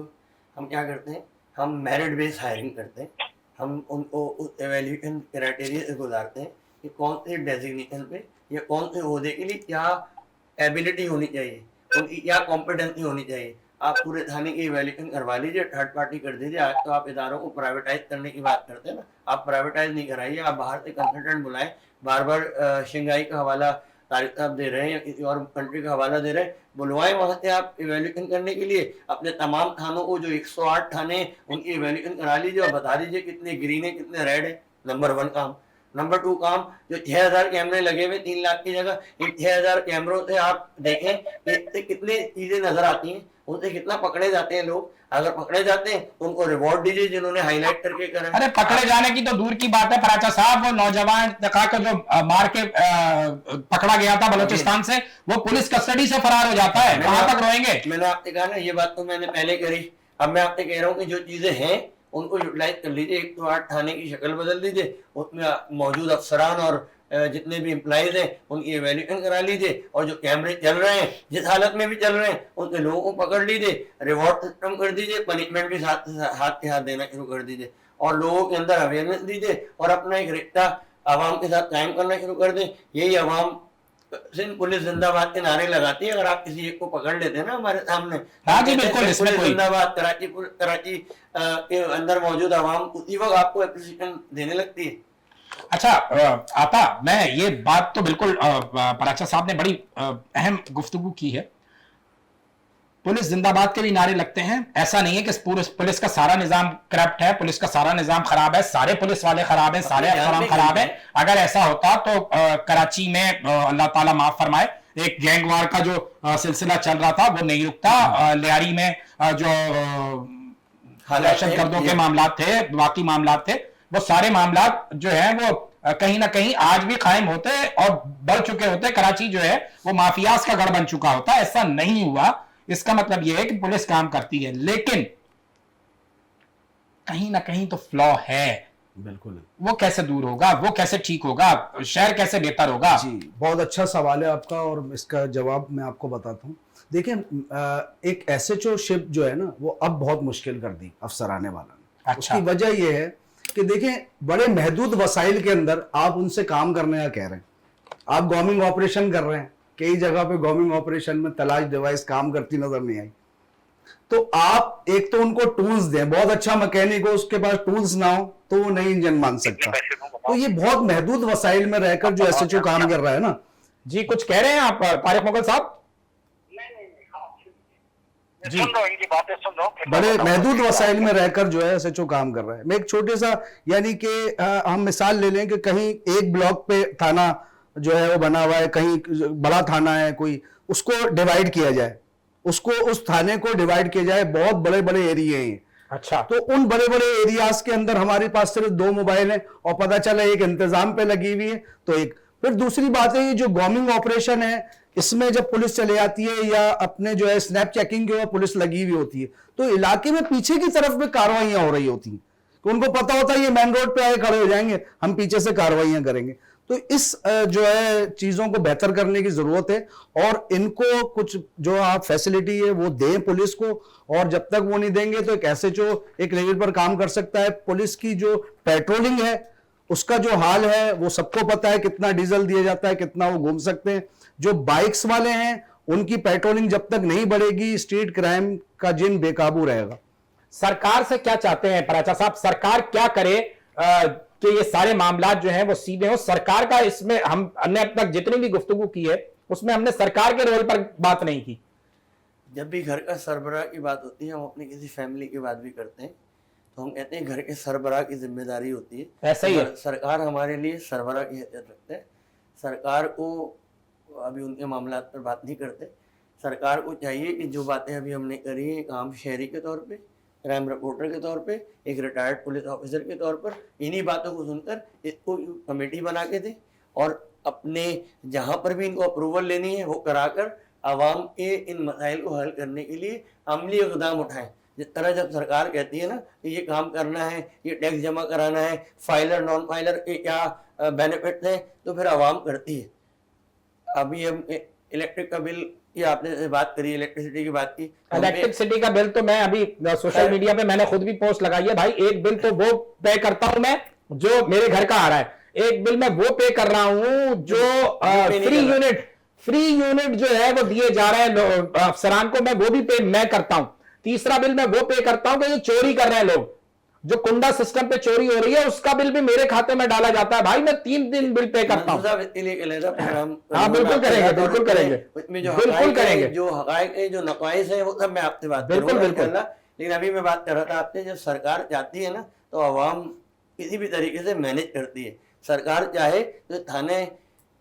हम क्या करते हैं, हम मेरिट बेस्ड हायरिंग करते हैं। हम उनको उस एवेल्यूएशन क्राइटेरिया से गुजारते हैं कि कौन से डेजिग्नेशन पे या कौन से ओहदे के लिए क्या एबिलिटी होनी चाहिए, उनकी क्या कॉम्पिटेंसी होनी चाहिए। आप पूरे थाने की इवैल्यूएशन करवा लीजिए, थर्ड पार्टी कर दीजिए। आज तो आप इदारों को प्राइवेटाइज करने की बात करते हैं ना, आप प्राइवेटाइज नहीं कराइए, आप बाहर से कंसल्टेंट बुलाएं। बार बार शंघाई का हवाला तारिक साहब दे रहे हैं या किसी और कंट्री का हवाला दे रहे हैं, बुलवाएं वहाँ से आप इवैल्यूएशन करने के लिए। अपने तमाम थानों को, जो 108 थाने, उनकी इवैल्यूएशन करा लीजिए और बता दीजिए कितने ग्रीन है, कितने रेड है। नंबर 1 काम। नंबर 2 काम, जो 6000 कैमरे लगे हुए 3 लाख की जगह, इन 6000 कैमरों से आप देखें कि कितनी चीजें नजर आती हैं, उनसे कितना पकड़े जाते हैं लोग। अगर पकड़े जाते हैं तो उनको रिवॉर्ड दीजिए जिन्होंने हाईलाइट करके करा। अरे पकड़े जाने की तो दूर की बात है पराचा साहब, वो नौजवान का जो मार के पकड़ा गया था बलूचिस्तान से, वो पुलिस कस्टडी से फरार हो जाता है, कहां तक रोएंगे? मैंने आपसे कहा ना, ये बात तो मैंने पहले करी, अब मैं आपसे कह रहा हूँ कि जो चीजें हैं उनको यूटिलाइज कर लीजिए। 108 थाने की शक्ल बदल दीजिए, उसमें मौजूद अफसरान और जितने भी एम्प्लॉइज हैं उनकी एवेल्यूएशन करा लीजिए, और जो कैमरे चल रहे हैं जिस हालत में भी चल रहे हैं उनके लोगों को पकड़ लीजिए, रिवॉर्ड सिस्टम कर दीजिए, पनिशमेंट भी हाथ के हाथ देना शुरू कर दीजिए, और लोगों के अंदर अवेयरनेस दीजिए, और अपना एक रिश्ता आवाम के साथ कायम करना शुरू कर दें। यही आवाम सिंध पुलिस जिंदाबाद के नारे लगाती है। अगर आप किसी एक को पकड़ लेते हैं ना हमारे सामने, हाँ जी बिल्कुल, इसमें पुलिस कोई जिंदाबाद, कराची के अंदर मौजूद आवाम उसी वक्त आपको एप्रिसिएशन देने लगती है। अच्छा आता, मैं ये बात तो बिल्कुल पराचा साहब ने बड़ी अहम गुफ्तगू की है। पुलिस जिंदाबाद के भी नारे लगते हैं, ऐसा नहीं है कि पुलिस का सारा निजाम करप्ट है, पुलिस का सारा निजाम खराब है, सारे पुलिस वाले खराब हैं, सारे अफसरान खराब हैं। अगर ऐसा होता तो कराची में अल्लाह ताला माफ फरमाए एक गैंगवार का जो सिलसिला चल रहा था वो नहीं रुकता। लियारी में जो दहशतगर्दों के मामलात थे, बाकी मामलात थे, वो सारे मामलात जो है वो कहीं ना कहीं आज भी कायम होते और बढ़ चुके होते। कराची जो है वो माफियाज का गढ़ बन चुका होता। ऐसा नहीं हुआ, इसका मतलब यह है कि पुलिस काम करती है, लेकिन कहीं ना कहीं तो फ्लॉ है। बिल्कुल, वो कैसे दूर होगा, वो कैसे ठीक होगा, शहर कैसे बेहतर होगा? जी, बहुत अच्छा सवाल है आपका और इसका जवाब मैं आपको बताता हूँ। देखिए, एक एसएचओ शिप जो है ना वो अब बहुत मुश्किल कर दी अफसराने वाला ने। अच्छा। उसकी वजह यह है कि देखें, बड़े महदूद वसाइल के अंदर आप उनसे काम करने का कह रहे हैं, आप गॉमिंग ऑपरेशन कर रहे हैं, कई जगह पे गॉमिंग ऑपरेशन में तलाश डिवाइस काम करती नजर नहीं आई, तो आप एक तो उनको टूल्स दें। बहुत अच्छा मैकेनिक हो, उसके पास टूल्स ना हो तो वो नई इंजन मान सकता। तो ये बहुत महदूद वसाइल में रहकर जो एसएचओ काम कर रहा है ना। जी, कुछ कह रहे हैं आप तारिक मुगल साहब? जी, सुन रहा हूं, इनकी बातें सुन रहा हूं। बड़े महदूद वसाइल में रहकर जो है एसएचओ काम कर रहा है। मैं एक छोटे सा, यानी कि हम मिसाल ले लें कि कहीं एक ब्लॉक पे थाना जो है वो बना हुआ है, कहीं बड़ा थाना है कोई, उसको डिवाइड किया जाए, उसको उस थाने को डिवाइड किया जाए, बहुत बड़े बड़े एरिया हैं। अच्छा, तो उन बड़े बड़े एरियाज के अंदर हमारे पास सिर्फ 2 मोबाइल हैं और पता चला एक इंतजाम पे लगी हुई है तो एक। फिर दूसरी बात है, ये जो गॉमिंग ऑपरेशन है इसमें जब पुलिस चले जाती है या अपने जो है स्नैप चेकिंग के पुलिस लगी हुई होती है, तो इलाके में पीछे की तरफ में कार्रवाइयां हो रही होती हैं। तो उनको पता होता है ये मेन रोड पे आए खड़े हो जाएंगे, हम पीछे से कार्रवाइयां करेंगे। तो इस जो है चीजों को बेहतर करने की जरूरत है और इनको कुछ जो आप फैसिलिटी है वो दें पुलिस को, और जब तक वो नहीं देंगे तो एक एसएचओ एक लेवल पर काम कर सकता है। पुलिस की जो पेट्रोलिंग है उसका जो हाल है वो सबको पता है, कितना डीजल दिया जाता है, कितना वो घूम सकते हैं। जो बाइक्स वाले हैं उनकी पेट्रोलिंग जब तक नहीं बढ़ेगी, स्ट्रीट क्राइम का जिन बेकाबू रहेगा। सरकार से क्या चाहते हैं पराचा साहब? सरकार क्या करे कि ये सारे मामला जो हैं वो सीधे हो? सरकार का इसमें हमने अब तक जितनी भी गुफ्तगू की है उसमें हमने सरकार के रोल पर बात नहीं की। जब भी घर का सरबराह की बात होती है, हम अपनी किसी फैमिली की बात भी करते हैं तो हम कहते हैं घर के सरबराह की जिम्मेदारी होती है। ऐसा ही है। सरकार हमारे लिए सरबराह की हैसियत रखते हैं। सरकार को अभी उनके मामला पर बात नहीं करते। सरकार को चाहिए कि जो बातें अभी हमने करी हैं, एक आम शहरी के तौर पे, क्राइम रिपोर्टर के तौर पे, एक रिटायर्ड पुलिस ऑफिसर के तौर पर, इन्हीं बातों को सुनकर इसको कमेटी बना के दें और अपने जहाँ पर भी इनको अप्रूवल लेनी है वो कराकर आवाम के इन मसाइल को हल करने के लिए अमली इक़दाम उठाएं। जिस तरह जब सरकार कहती है ना कि ये काम करना है, ये टैक्स जमा कराना है, फाइलर नॉन फाइलर के क्या बेनिफिट हैं, तो फिर आवाम करती है। अभी हम इलेक्ट्रिक का बिल की आपने बात करी, इलेक्ट्रिसिटी की बात की। इलेक्ट्रिसिटी का बिल तो मैं अभी सोशल मीडिया पे मैंने खुद भी पोस्ट लगाई है। भाई एक बिल तो वो पे करता हूं मैं जो मेरे घर का आ रहा है, एक बिल मैं वो पे कर रहा हूं जो फ्री यूनिट जो है वो दिए जा रहे हैं अफसरान को, मैं वो भी पे मैं करता हूं। तीसरा बिल मैं वो पे करता हूं कि जो चोरी कर रहे हैं लोग, जो कुंडा सिस्टम पे चोरी हो रही है उसका बिल भी मेरे खाते में डाला जाता है। भाई मैं 3 दिन बिल पे करता हूं। हाँ बिल्कुल करेंगे, बिल्कुल करेंगे, बिल्कुल करेंगे। जो हकायक है, जो नक़ाइस है, वो सब मैं आपसे बात बिल्कुल बिल्कुल। लेकिन अभी मैं बात कर रहा था आपसे, जब सरकार चाहती है ना तो आवाम किसी भी तरीके से मैनेज करती है। सरकार चाहे तो थाने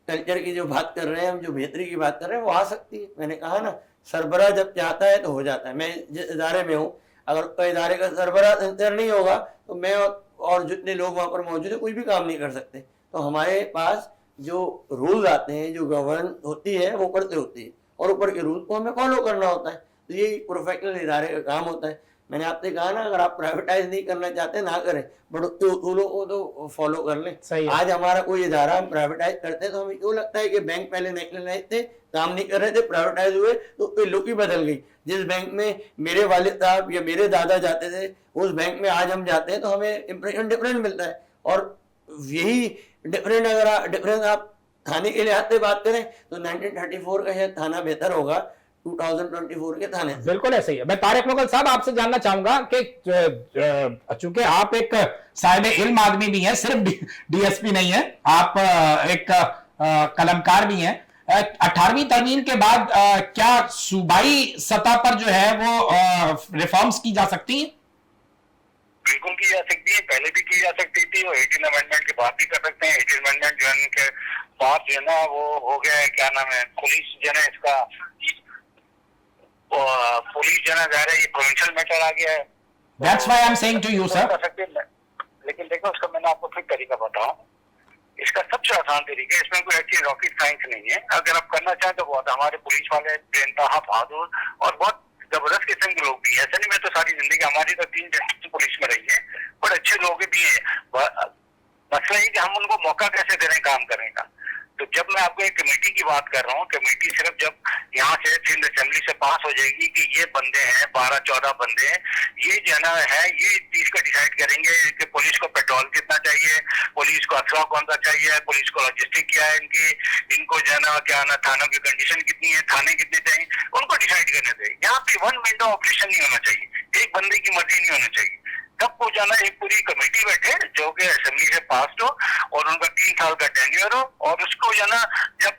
कल्चर की जो बात कर रहे हैं हम, जो बेहतरी की बात कर रहे हैं वो आ सकती है। मैंने कहा ना, सरबराह जब चाहता है तो हो जाता है। मैं जिस इदारे में हूँ, अगर इदारे का सरबराह सिंसियर नहीं होगा तो मैं और जितने लोग वहाँ पर मौजूद है कोई भी काम नहीं कर सकते। तो हमारे पास जो रूल्स आते हैं, जो गवर्न होती है वो ऊपर से होती है और ऊपर के रूल को हमें फॉलो करना होता है। तो ये प्रोफेशनल इदारे का काम होता है। मैंने आपसे कहा ना, अगर आप प्राइवेटाइज नहीं करना चाहते ना करें, बट उसूलों को तो फॉलो कर लें। आज हमारा कोई इदारा हम प्राइवेटाइज करते हैं तो हमें क्यों लगता है कि बैंक पहले नेशनलाइज थे, काम नहीं कर रहे थे, प्राइवेटाइज हुए तो लुक ही बदल गई। जिस बैंक में मेरे वालिद साहब या मेरे दादा जाते थे उस बैंक में आज हम जाते हैं तो हमें इम्प्रेशन डिफरेंट मिलता है। और यही डिफरेंस आप थाने के लिहाज से बात करें तो 1934 का शायद थाना बेहतर होगा 2024 के थाने। बिल्कुल ऐसे ही है। मैं तारिक मुगल साहब आपसे जानना चाहूंगा कि चूंकि आप एक साहिब इल्म आदमी भी हैं, सिर्फ डीएसपी नहीं है, आप एक कलमकार भी हैं। 18वीं तरमीम के बाद क्या सूबाई सतह पर जो है वो रिफॉर्म्स की जा सकती हैं? बिल्कुल की जा सकती है, पहले भी की जा सकती थी और 18 अमेंडमेंट के बाद भी कर सकते हैं। 18 अमेंडमेंट जो है के बाद जो है ना वो हो गया है, क्या नाम है, पुलिस जो है इसका पुलिस जो है ये प्रोविंशियल मैटर आ गया है। That's why I'm saying to you, sir. लेकिन देखो उसका मैंने आपको फिर तरीका बताऊं, इसका सबसे आसान तरीका है, इसमें कोई अच्छी रॉकेट साइंस नहीं है। अगर आप करना चाहें तो बहुत, हमारे पुलिस वाले बेइंतहा बहादुर और बहुत जबरदस्त किस्म के लोग भी हैं। ऐसा नहीं मैं तो सारी जिंदगी, हमारी तो 3 जनरेशन पुलिस में रही है, बट अच्छे लोग भी हैं। मसला ये कि हम उनको मौका कैसे दे रहे हैं काम करने का। तो जब मैं आपको एक कमेटी की बात कर रहा हूँ, कमेटी सिर्फ जब यहाँ से सिंध असेंबली से पास हो जाएगी कि ये बंदे हैं 12-14 बंदे हैं, ये जो है ये चीज का डिसाइड करेंगे कि पुलिस को पेट्रोल कितना चाहिए, पुलिस को असला कौन सा चाहिए, पुलिस को लॉजिस्टिक क्या है इनकी, इनको जो है ना क्या ना थानों की कंडीशन कितनी है, थाने कितने चाहिए, उनको डिसाइड करने चाहिए। यहाँ पे वन विंडो ऑपरेशन नहीं होना चाहिए, एक बंदे की मर्जी नहीं होनी चाहिए। सबको जाना एक पूरी कमेटी बैठे जो कि असेंबली से पास हो और उनका 3 साल का टेन्योर हो, और उसको जाना जब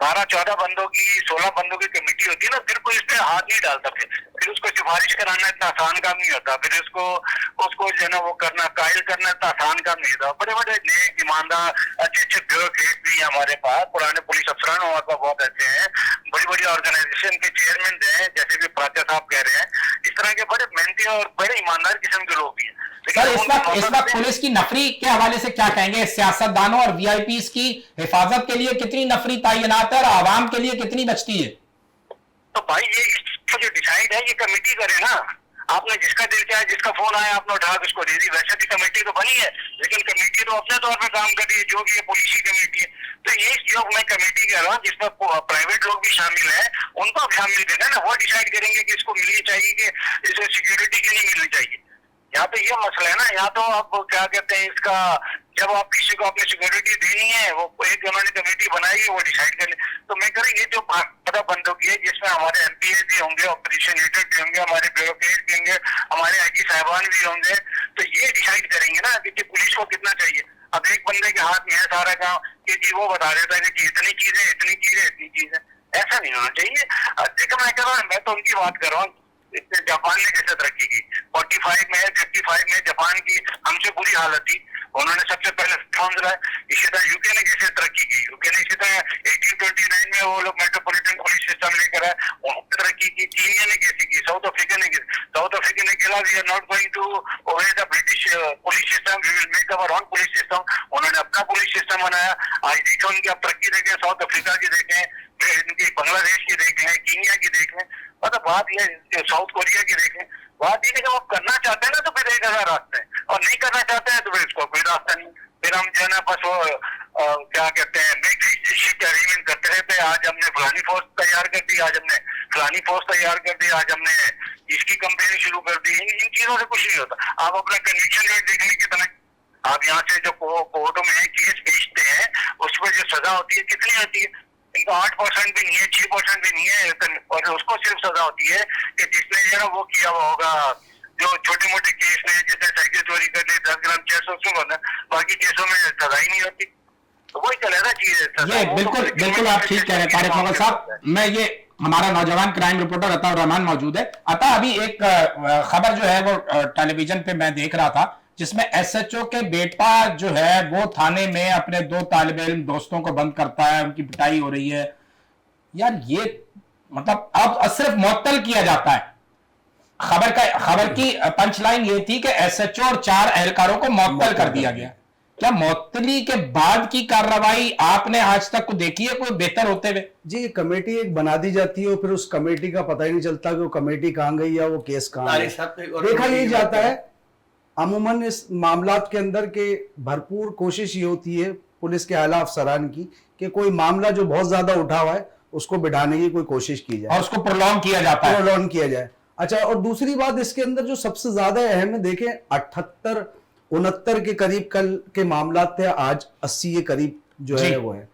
12-14 बंदों की 16 बंदों की कमेटी होती है ना, फिर कोई इस पे हाथ नहीं डालता। फिर उसको सिफारिश कराना इतना आसान काम नहीं होता, फिर उसको जो है ना वो करना, कायल करना इतना आसान काम नहीं होता। बड़े बड़े नेक ईमानदार अच्छे ब्यूरोक्रेट भी हमारे पास, पुराने पुलिस अफसरान हमारे पास बहुत अच्छे हैं, बड़ी बड़ी ऑर्गेनाइजेशन के चेयरमैन हैं जैसे कि प्राचा साहब कह रहे हैं, इस तरह के बड़े मेहनती और बड़े ईमानदार किस्म के लोग भी हैं। सर इस वक्त पुलिस की नफरी के हवाले से क्या कहेंगे? सियासतदानों और वीआईपीज की हिफाजत के लिए कितनी नफरी तैनात है और आवाम के लिए कितनी बचती है? तो भाई ये जो डिसाइड है ये कमेटी करे ना। आपने जिसका दिल चाहे, जिसका फोन आया आपने उठा के उसको दे दी। वैसे भी कमेटी तो बनी है, लेकिन कमेटी तो अपने तौर पर काम कर रही है, जो भी ये पुलिस की कमेटी है। तो ये जो मैं कमेटी कह रहा हूँ जिसमें प्राइवेट लोग भी शामिल है, उनको आप शामिल करें ना। वो डिसाइड करेंगे कि इसको मिलनी चाहिए कि इसे सिक्योरिटी के लिए मिलनी चाहिए। यहाँ पे ये मसला है ना, यहाँ तो आप क्या कहते हैं इसका, जब आप किसी को अपनी सिक्योरिटी देनी है वो एक उन्होंने कमेटी बनाई है, वो डिसाइड कर ले। तो मैं कह रही ये जो 12 बंदों की है जिसमें हमारे एमपीए भी होंगे, ऑपरेशन लीडर भी होंगे, हमारे ब्यूरोक्रेट भी होंगे, हमारे आईजी साहबान भी होंगे, तो ये डिसाइड करेंगे ना कि पुलिस को कितना चाहिए। अब एक बंदे के हाथ में है सारा काम कि जी वो बता देता है कि इतनी चीज है, इतनी चीज है, इतनी चीज है। ऐसा नहीं होना चाहिए। देखो मैं कह रहा हूँ, मैं तो उनकी बात कर रहा हूँ, जापान ने कैसे तरक्की की, 45 में 55 में जापान की हमसे बुरी हालत थी, उन्होंने सबसे पहले रिफॉर्म्स लाए। इसी तरह यूके ने कैसे तरक्की की, यूके ने इसी तरह 1829 में वो लोग मेट्रोपॉलिटन पुलिस सिस्टम लेकर आए, उन्होंने तरक्की की। कीनिया ने कैसे की, साउथ अफ्रीका ने की। साउथ अफ्रीका ने कहा we are not going to obey the British police system, we will make our own police system. उन्होंने अपना पुलिस सिस्टम बनाया। आज देखो उनकी आप तरक्की देखें, साउथ अफ्रीका की देखें, इनकी बांग्लादेश की देख लें, कीनिया की देख लें, मतलब बात ये साउथ कोरिया की देख लें। बात ये कि जब आप करना चाहते हैं ना तो फिर 1000 रास्ते हैं, और नहीं करना चाहते हैं तो फिर इसको कोई रास्ता नहीं। फिर हम जो है ना बस वो क्या कहते हैं मेक अरेंजमेंट करते रहते हैं। आज हमने फलानी फोर्स तैयार कर दी, आज हमने फलानी फोर्स तैयार कर दी, आज हमने इसकी कंपेनी शुरू कर दी। इन चीजों से कुछ नहीं होता। आप अपना कन्विक्शन रेट देख लें कितना, आप यहाँ से जो कोर्टों में केस बेचते हैं उसमें जो सजा होती है कितनी होती है? इनका 8% भी नहीं है, 6% भी नहीं है, और उसको सिर्फ सजा होती है कि जिसने जो है वो किया हुआ होगा, जो छोटे मोटे केस में जैसे साइकिल चोरी कर ली 10 ग्राम 600 उसमें होना, बाकी केसों में सजा ही नहीं होती। तो वही चले ना चीज। ये बिल्कुल आप ठीक कह रहे हैं तारिक मुगल साहब। मैं ये हमारा नौजवान क्राइम रिपोर्टर अताउर रहमान मौजूद है। अता अभी एक खबर जो है वो टेलीविजन पे मैं देख रहा था जिसमें एसएचओ के बेटा जो है वो थाने में अपने 2 तालिब इल्म दोस्तों को बंद करता है, उनकी पिटाई हो रही है। यार ये मतलब अब सिर्फ मुअत्तल किया जाता है, खबर की पंच लाइन ये थी कि एसएचओ और 4 एहलकारों को मुअत्तल कर दिया गया। क्या मुअत्तली के बाद की कार्रवाई आपने आज तक को देखी है कोई बेहतर होते हुए? जी, ये कमेटी एक बना दी जाती है और फिर उस कमेटी का पता ही नहीं चलता कि वो कमेटी कहाँ गई या वो केस कहाँ गया। देखा यही जाता है अमूमन इस मामलात के अंदर के भरपूर कोशिश ये होती है पुलिस के आला अफसरान की कि कोई मामला जो बहुत ज्यादा उठा हुआ है उसको बिठाने की कोई कोशिश की जाए और उसको प्रोलॉन्ग किया जाता है, प्रोलॉन्ग किया जाए। अच्छा, और दूसरी बात इसके अंदर जो सबसे ज्यादा अहम है, देखें 78-69 के करीब कल के मामला थे, आज 80 के करीब जो है वो है।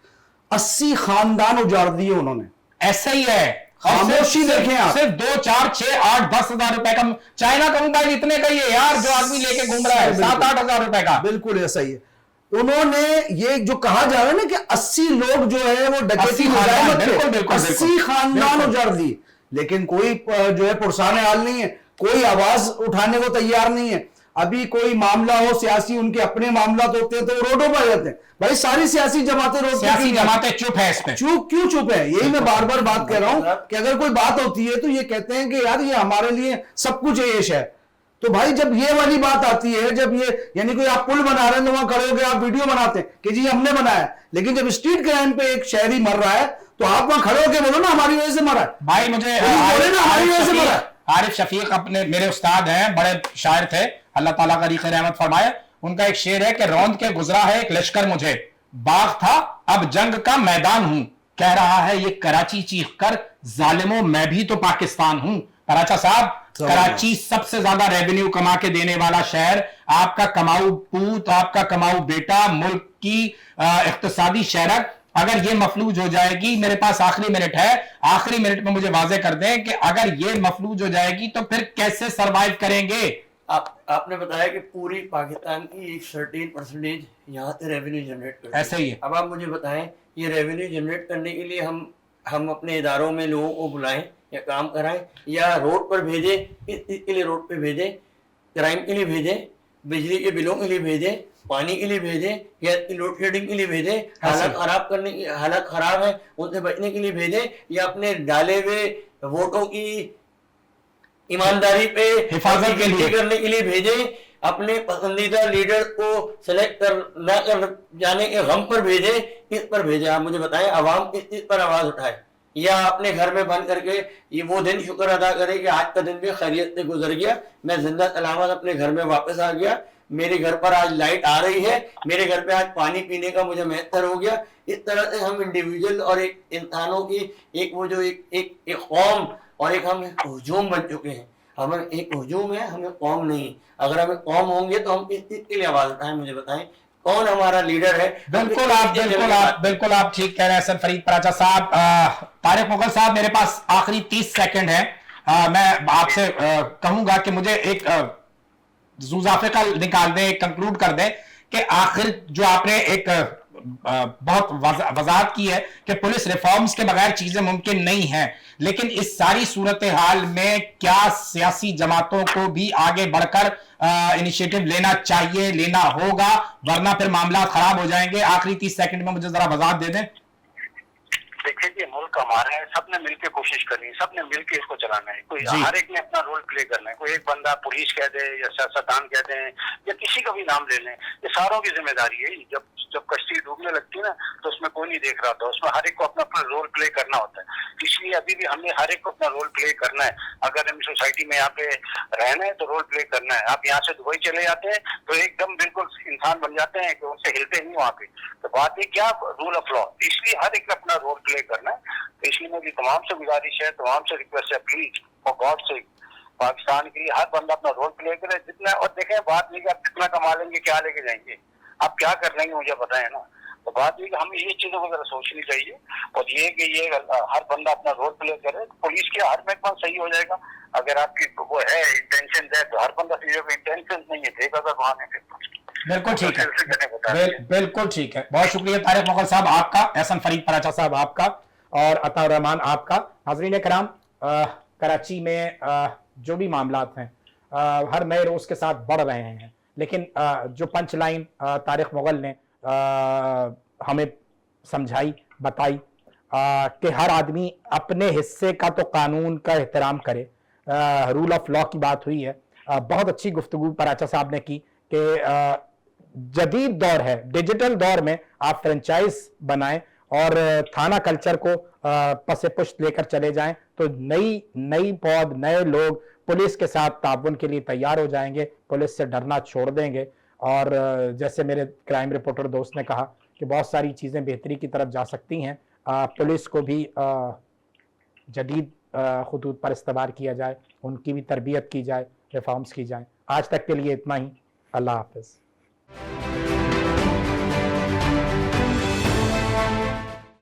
80 खानदान उजाड़ दिए उन्होंने। ऐसा ही है, खामोशी देखें आप। सिर्फ 2, 4, 6, 8, 10 हजार रुपए का चाइना का मोबाइल इतने का ही है यार जो आदमी लेके घूम रहा है, 7-8 हजार रुपए का। बिल्कुल ऐसा ही है। उन्होंने ये जो कहा जा रहा है ना कि 80 लोग जो है वो डकैती मुजाहिमत थे, 80 खानदान उजाड़ दिए, लेकिन कोई जो है पुरसाने हाल नहीं है, कोई आवाज उठाने को तैयार नहीं है। अभी कोई मामला हो सियासी, उनके अपने मामला तो होते हैं तो रोडों पर आ जाते हैं। भाई सारी सियासी जमातें सियासी जमातें चुप है इसमें। क्यों चुप है? यही मैं बार बार बात कह रहा हूं कि अगर कोई बात होती है तो ये कहते हैं कि यार ये हमारे लिए सब कुछ ऐश है। तो भाई जब ये वाली बात आती है, जब ये यानी कोई आप पुल बना रहे हैं तो वहां खड़े होकर आप वीडियो बनाते हैं कि जी हमने बनाया, लेकिन जब स्ट्रीट क्राइम पे एक शहरी मर रहा है तो आप वहां खड़े होकर बोलो ना हमारी वजह से मरा है। भाई मुझे हमारी वजह से मरा है। आरिफ शफीक अपने मेरे उस्ताद हैं, बड़े शायर थे, अल्लाह ताला का रिक़ रहमत फरमाए। उनका एक शेर है कि रौंद के गुजरा है एक लश्कर मुझे, बाग था अब जंग का मैदान हूं, कह रहा है ये कराची चीख कर जालिमों मैं भी तो पाकिस्तान हूं। कराचा साहब, कराची सबसे ज्यादा रेवेन्यू कमा के देने वाला शहर, आपका कमाऊ पूत, आपका कमाऊ बेटा, मुल्क की इक्तिसादी शहरत अगर ये मफलूज हो जाएगी, मेरे पास आखिरी मिनट है, आखिरी मिनट में मुझे वाजे कर दें कि अगर ये मफलूज हो जाएगी तो फिर कैसे सरवाइव करेंगे? आपने बताया कि पूरी पाकिस्तान की एक सर्टेन परसेंटेज यहाँ से रेवेन्यू जनरेट करती है। ऐसे ही है। अब आप मुझे बताएं, ये रेवेन्यू जनरेट करने के लिए हम अपने इदारों में लोगों को बुलाएं या काम कराएं या रोड पर भेजें, इस के लिए रोड पे भेजें, क्राइम के लिए भेजें, बिजली के बिलों के लिए भेजें, पानी के लिए भेजें, गैस की लोड शेडिंग के लिए भेजें, हालत खराब है उनसे बचने के लिए भेजें, या अपने डाले हुए वोटों की ईमानदारी पे हिफाजत के लिए करने के लिए भेजें, अपने पसंदीदा लीडर को सेलेक्ट कर जाने के गम पर भेजें, किस पर भेजें? आप मुझे बताएं। आवाम किस चीज पर आवाज उठाए, या अपने घर में बंद करके ये वो दिन शुक्र अदा करे कि आज का दिन भी खैरियत से गुजर गया, मैं जिंदा सलामत अपने घर में वापस आ गया, मेरे घर पर आज लाइट आ रही है, मेरे घर पे आज पानी पीने का मुझे मैसर हो गया। इस तरह से हम इंडिविजुअल और एक इंसानों की एक वो जो एक कौम और एक हम हुजूम बन चुके हैं। हमें एक हुजूम है, हमें कौम नहीं। अगर हमें कौम होंगे तो हम किस चीज के लिए आवाज उठाएं? मुझे बताएं कौन हमारा लीडर है? बिल्कुल आप ठीक कह रहे हैं सर फरीद पराचा साहब। तारिक मुगल साहब, मेरे पास आखिरी 30 सेकंड है। मैं आपसे कहूंगा कि मुझे एक जुजाफे का निकाल दें, कंक्लूड कर दें कि आखिर जो आपने एक बहुत वजाहत की है कि पुलिस रिफॉर्म्स के बगैर चीजें मुमकिन नहीं हैं, लेकिन इस सारी सूरत हाल में क्या सियासी जमातों को भी आगे बढ़कर इनिशिएटिव लेना चाहिए, लेना होगा, वरना फिर मामला खराब हो जाएंगे? आखिरी 30 सेकंड में मुझे जरा वजाहत दे दें। देखिए जी, मुल्क हमारा है, सबने मिलकर कोशिश करनी है, सबने मिलकर इसको चलाना है। कोई हर एक ने अपना रोल प्ले करना है। कोई एक बंदा पुलिस कह दे या सियासतदान कह दे या किसी का भी नाम ले लें, ये सारों की जिम्मेदारी है। जब कश्ती डूबने लगती है ना तो उसमें कोई नहीं देख रहा था, उसमें हर एक को अपना अपना रोल प्ले करना होता है। इसलिए अभी भी हमें हर एक को अपना रोल प्ले करना है। अगर हम सोसाइटी में यहाँ पे रहना है तो रोल प्ले करना है। आप यहाँ से दुबई चले जाते हैं तो एकदम बिल्कुल इंसान बन जाते हैं कि उनसे हिलते नहीं वहाँ पे। तो बात है क्या, रूल ऑफ लॉ। इसलिए हर एक अपना रोल प्ले करना है। तो इसलिए मेरी तमाम से गुजारिश है, तमाम से रिक्वेस्ट है, प्लीज फॉर गॉड से पाकिस्तान के लिए हर बंदा अपना रोल प्ले करे जितना। और देखें, बात नहीं कि आप कितना कमा लेंगे, क्या लेके जाएंगे, आप क्या कर लेंगे मुझे पता है ना। तो बात ये कि हमें ये चीजों को जरा सोचनी चाहिए, और ये कि ये हर बंदा अपना रोल प्ले करे। पुलिस के हर महकमा सही हो जाएगा। अगर आपकी वो है इंटेंशन है तो हर बंदा सही होगा, इंटेंशन नहीं है देगा तो वहां फिर बिल्कुल ठीक है, बिल्कुल ठीक है। बहुत शुक्रिया तारिक मुगल साहब आपका, एहसन फरीद पराचा साहब आपका, और अताउर रहमान आपका। नाज़रीन कराम, कराची में जो भी मामलात हैं हर नए रोज के साथ बढ़ रहे हैं, लेकिन जो पंच लाइन तारिक मुगल ने हमें समझाई, बताई कि हर आदमी अपने हिस्से का तो कानून का एहतराम करे, रूल ऑफ लॉ की बात हुई है। बहुत अच्छी गुफ्तगू पराचा साहब ने की कि जदीद दौर है, डिजिटल दौर में आप फ्रेंचाइज बनाएं और थाना कल्चर को पसे पुश्त लेकर चले जाएं तो नई पौध, नए लोग पुलिस के साथ ताउन के लिए तैयार हो जाएंगे, पुलिस से डरना छोड़ देंगे। और जैसे मेरे क्राइम रिपोर्टर दोस्त ने कहा कि बहुत सारी चीज़ें बेहतरी की तरफ जा सकती हैं। पुलिस को भी जदीद खतूत पर इस्तेमाल किया जाए, उनकी भी तरबियत की जाए, रिफॉर्म्स की जाए। आज तक के लिए इतना ही। अल्लाह हाफिज़।